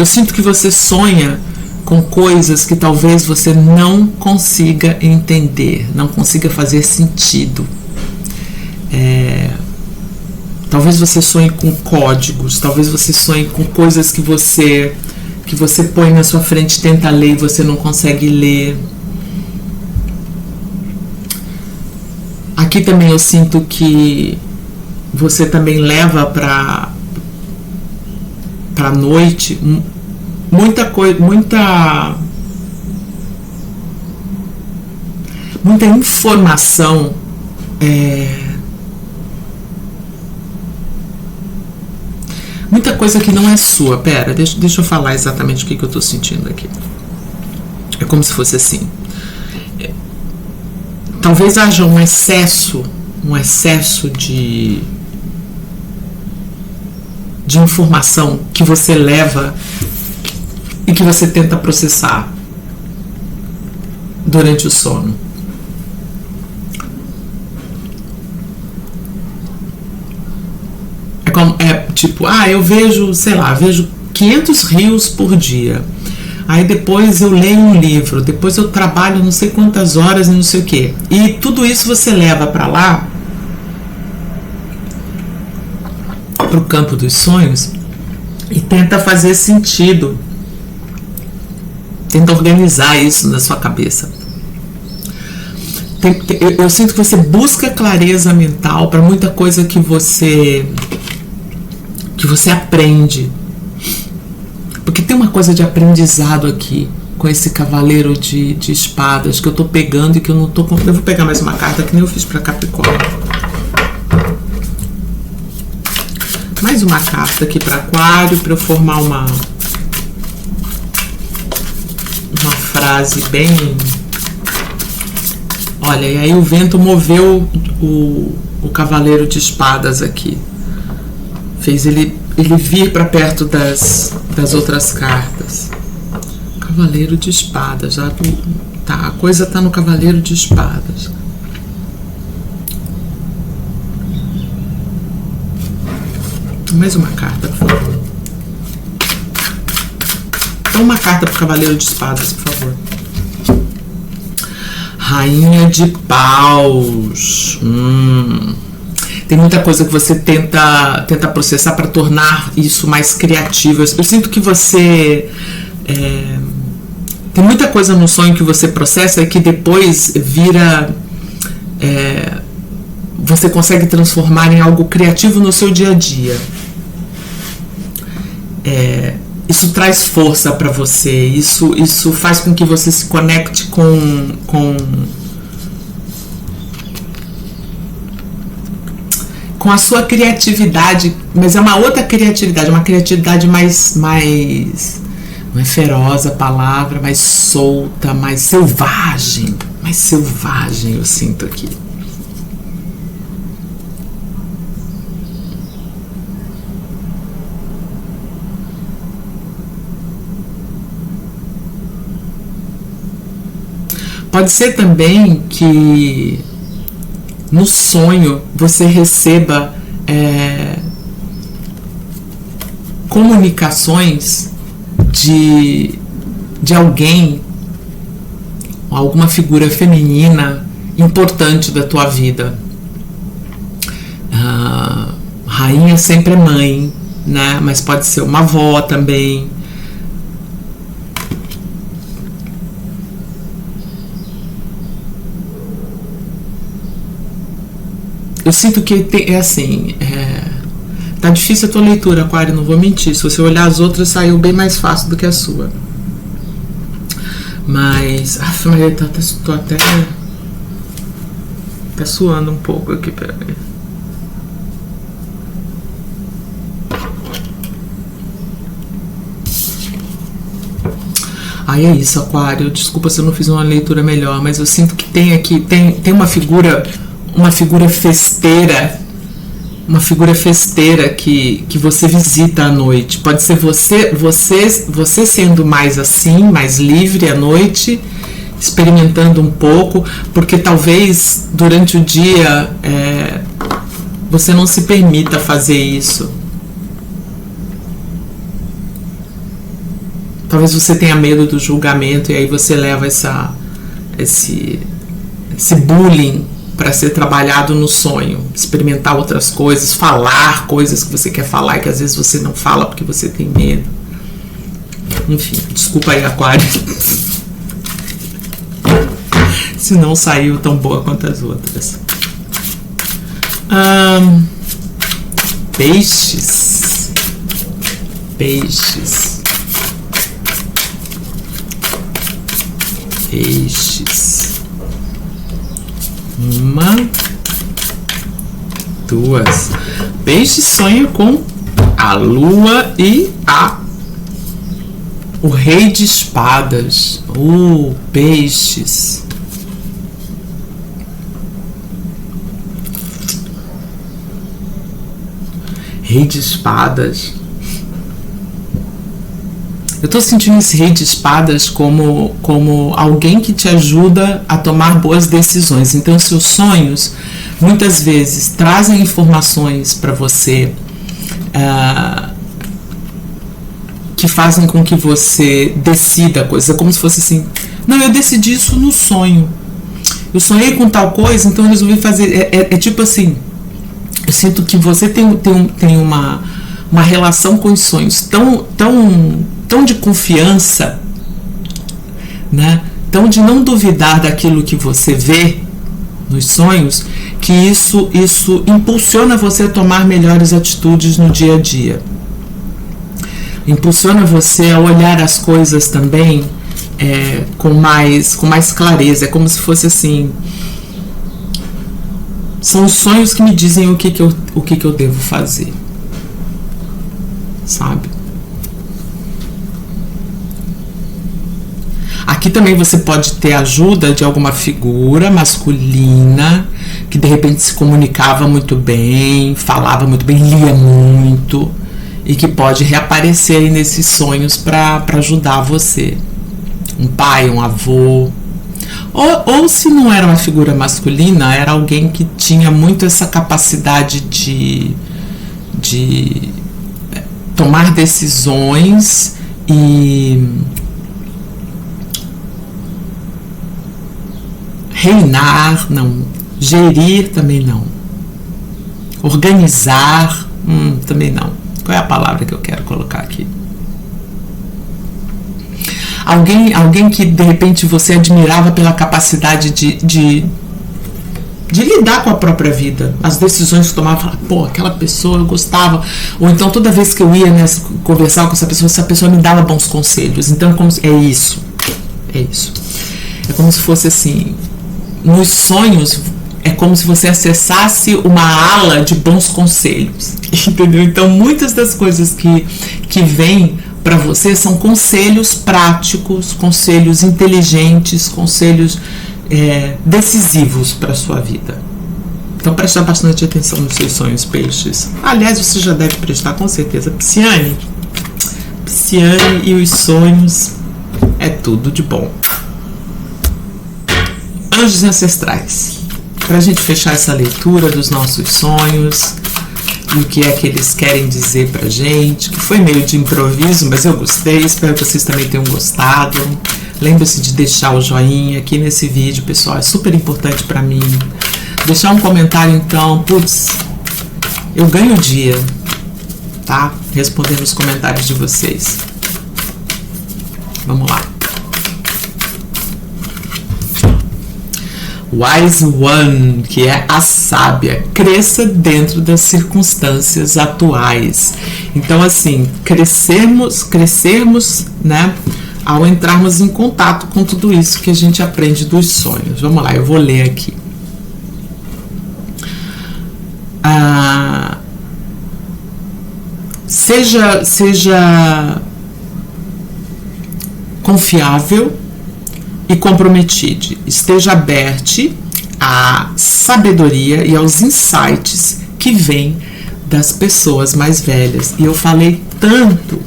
Speaker 1: Eu sinto que você sonha com coisas que talvez você não consiga entender, não consiga fazer sentido. Talvez você sonhe com códigos, talvez você sonhe com coisas que você põe na sua frente, tenta ler e você não consegue ler. Aqui também eu sinto que você também leva para a noite muita informação, muita coisa que não é sua. Pera, deixa eu falar exatamente o que eu estou sentindo aqui. É como se fosse assim. Talvez haja um excesso de informação que você leva e que você tenta processar durante o sono. Tipo, eu vejo 500 rios por dia. Aí depois eu leio um livro, depois eu trabalho não sei quantas horas e não sei o quê. E tudo isso você leva para lá, pro campo dos sonhos, e tenta fazer sentido. Tenta organizar isso na sua cabeça. Eu sinto que você busca clareza mental para muita coisa que você aprende. Porque tem uma coisa de aprendizado aqui com esse cavaleiro de espadas que eu tô pegando e que eu não tô... Eu vou pegar mais uma carta que nem eu fiz para Capricórnio. Mais uma carta aqui para Aquário, para eu formar uma frase bem... Olha, e aí o vento moveu o cavaleiro de espadas aqui. Fez ele vir para perto das outras cartas. Cavaleiro de espadas. A coisa tá no cavaleiro de espadas. Mais uma carta, por favor. Então, uma carta para o cavaleiro de espadas, por favor. Rainha de paus. Tem muita coisa que você tenta processar para tornar isso mais criativo. Eu sinto que você... tem muita coisa no sonho que você processa e que depois vira... você consegue transformar em algo criativo no seu dia a dia. Isso traz força para você. Isso faz com que você se conecte com a sua criatividade, mas é uma outra criatividade, uma criatividade mais não é feroz a palavra, mais solta, mais selvagem eu sinto aqui. Pode ser também que no sonho você receba comunicações de alguém, alguma figura feminina importante da tua vida. Rainha sempre é mãe, né? Mas pode ser uma avó também. Eu sinto que tá difícil a tua leitura, Aquário, não vou mentir. Se você olhar as outras, saiu bem mais fácil do que a sua. Mas... Maria, tô até suando um pouco aqui, peraí. É isso, Aquário. Desculpa se eu não fiz uma leitura melhor, mas eu sinto que tem aqui... Tem uma figura festeira, que você visita à noite. Pode ser você sendo mais assim, mais livre à noite, experimentando um pouco, porque talvez durante o dia você não se permita fazer isso. Talvez você tenha medo do julgamento e aí você leva esse bullying para ser trabalhado no sonho, experimentar outras coisas, falar coisas que você quer falar e que às vezes você não fala porque você tem medo. Enfim, desculpa aí, Aquário. Se não saiu tão boa quanto as outras. Peixes. Peixes. Peixes. 1, 2. Peixe sonha com a lua e o rei de espadas. Peixes. Rei de espadas. Eu tô sentindo esse rei de espadas como alguém que te ajuda a tomar boas decisões. Então, seus sonhos, muitas vezes, trazem informações para você que fazem com que você decida coisas. É como se fosse assim, não, eu decidi isso no sonho. Eu sonhei com tal coisa, então eu resolvi fazer. É tipo assim, eu sinto que você tem uma relação com os sonhos tão de confiança, né? Tão de não duvidar daquilo que você vê nos sonhos, que isso impulsiona você a tomar melhores atitudes no dia a dia. Impulsiona você a olhar as coisas também com mais clareza. É como se fosse assim, são os sonhos que me dizem o que eu devo fazer, sabe? Aqui também você pode ter ajuda de alguma figura masculina que de repente se comunicava muito bem, falava muito bem, lia muito e que pode reaparecer aí nesses sonhos para ajudar você. Um pai, um avô. Ou se não era uma figura masculina, era alguém que tinha muito essa capacidade de tomar decisões e reinar, não. Gerir, também não. Organizar, também não. Qual é a palavra que eu quero colocar aqui? Alguém que de repente você admirava pela capacidade de lidar com a própria vida, as decisões que tomava, pô, aquela pessoa eu gostava, ou então toda vez que eu ia conversar com essa pessoa me dava bons conselhos. Então é isso, é como se fosse assim, nos sonhos é como se você acessasse uma ala de bons conselhos, entendeu? Então muitas das coisas que vêm para você são conselhos práticos, conselhos inteligentes, conselhos decisivos para a sua vida. Então presta bastante atenção nos seus sonhos, peixes. Aliás, você já deve prestar com certeza. Pisciane e os sonhos é tudo de bom. Anjos ancestrais, para a gente fechar essa leitura dos nossos sonhos e o que é que eles querem dizer pra gente, que foi meio de improviso, mas eu gostei, espero que vocês também tenham gostado. Lembre-se de deixar o joinha aqui nesse vídeo, pessoal, é super importante pra mim. Deixar um comentário, então, eu ganho o dia, tá? Respondendo os comentários de vocês. Vamos lá. Wise One, que é a sábia, cresça dentro das circunstâncias atuais. Então, assim, crescermos, né, ao entrarmos em contato com tudo isso que a gente aprende dos sonhos. Vamos lá, eu vou ler aqui. Seja confiável e comprometido. Esteja aberto à sabedoria e aos insights que vêm das pessoas mais velhas. E eu falei tanto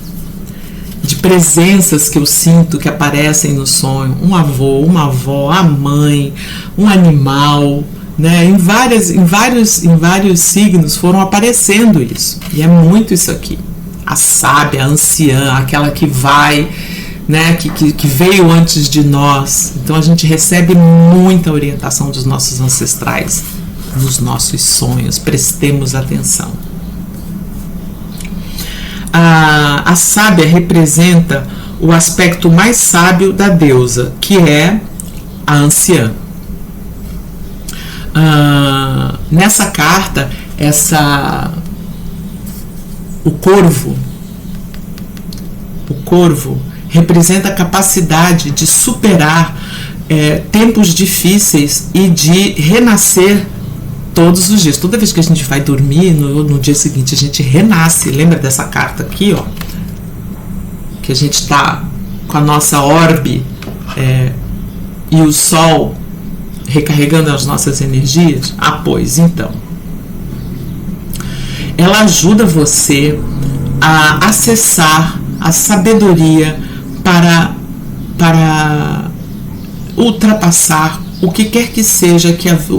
Speaker 1: de presenças que eu sinto que aparecem no sonho. Um avô, uma avó, a mãe, um animal, né? Em vários signos foram aparecendo isso. E é muito isso aqui. A sábia, a anciã, aquela que vai né, que veio antes de nós. Então a gente recebe muita orientação dos nossos ancestrais nos nossos sonhos. Prestemos atenção. A sábia representa o aspecto mais sábio da deusa, que é a anciã. Nessa carta, o corvo representa a capacidade de superar tempos difíceis e de renascer todos os dias. Toda vez que a gente vai dormir, no dia seguinte a gente renasce. Lembra dessa carta aqui, ó? Que a gente está com a nossa orbe e o sol recarregando as nossas energias. Pois então, ela ajuda você a acessar a sabedoria para ultrapassar o que quer que seja,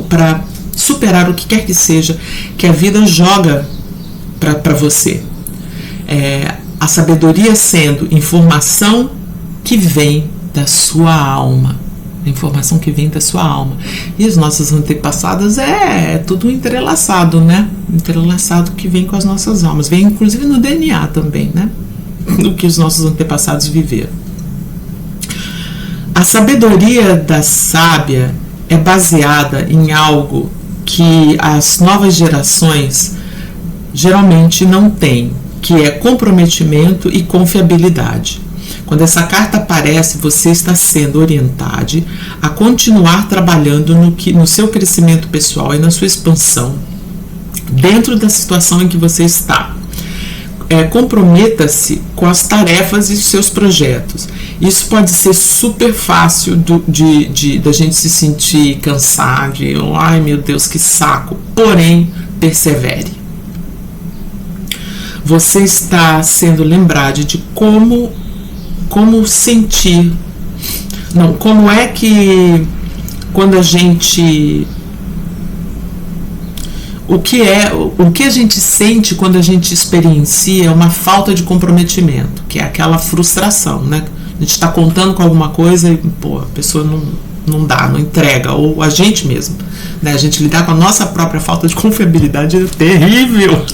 Speaker 1: para superar o que quer que seja que a vida joga para você. A sabedoria sendo informação que vem da sua alma. A informação que vem da sua alma. E os nossos antepassados é tudo entrelaçado, né? Entrelaçado que vem com as nossas almas. Vem inclusive no DNA também, né? Do que os nossos antepassados viveram. A sabedoria da sábia é baseada em algo que as novas gerações geralmente não têm, que é comprometimento e confiabilidade. Quando essa carta aparece, você está sendo orientado a continuar trabalhando no seu crescimento pessoal e na sua expansão dentro da situação em que você está. Comprometa-se com as tarefas e seus projetos. Isso pode ser super fácil da gente se sentir cansado, ai meu Deus, que saco. Porém, persevere. Você está sendo lembrado de como sentir. Não, como é que quando a gente... O que a gente sente quando a gente experiencia uma falta de comprometimento, que é aquela frustração, né? A gente está contando com alguma coisa e a pessoa não dá, não entrega, ou a gente mesmo, né? A gente lidar com a nossa própria falta de confiabilidade é terrível,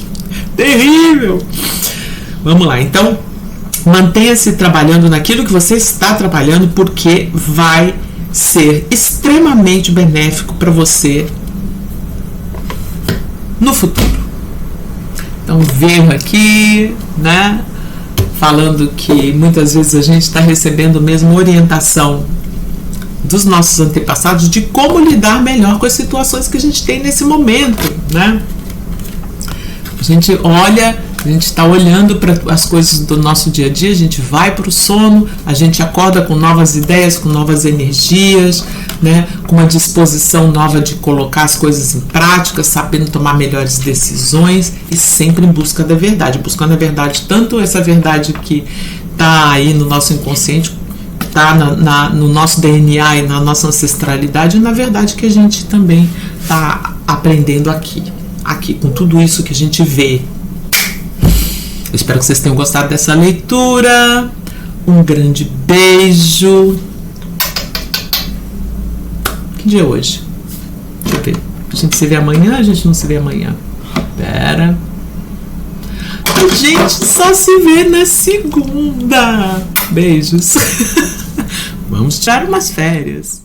Speaker 1: terrível. Vamos lá, então mantenha-se trabalhando naquilo que você está trabalhando, porque vai ser extremamente benéfico para você no futuro. Então venho aqui, né, falando que muitas vezes a gente está recebendo mesmo orientação dos nossos antepassados de como lidar melhor com as situações que a gente tem nesse momento, né? A gente está olhando para as coisas do nosso dia a dia, a gente vai para o sono, a gente acorda com novas ideias, com novas energias, né, com uma disposição nova de colocar as coisas em prática, sabendo tomar melhores decisões e sempre em busca da verdade, buscando a verdade, tanto essa verdade que está aí no nosso inconsciente, está no nosso DNA e na nossa ancestralidade, e na verdade que a gente também está aprendendo aqui, com tudo isso que a gente vê. Eu espero que vocês tenham gostado dessa leitura. Um grande beijo. Que dia é hoje? Deixa eu ver. A gente se vê amanhã? A gente não se vê amanhã. Pera. A gente só se vê na segunda. Beijos. Vamos tirar umas férias.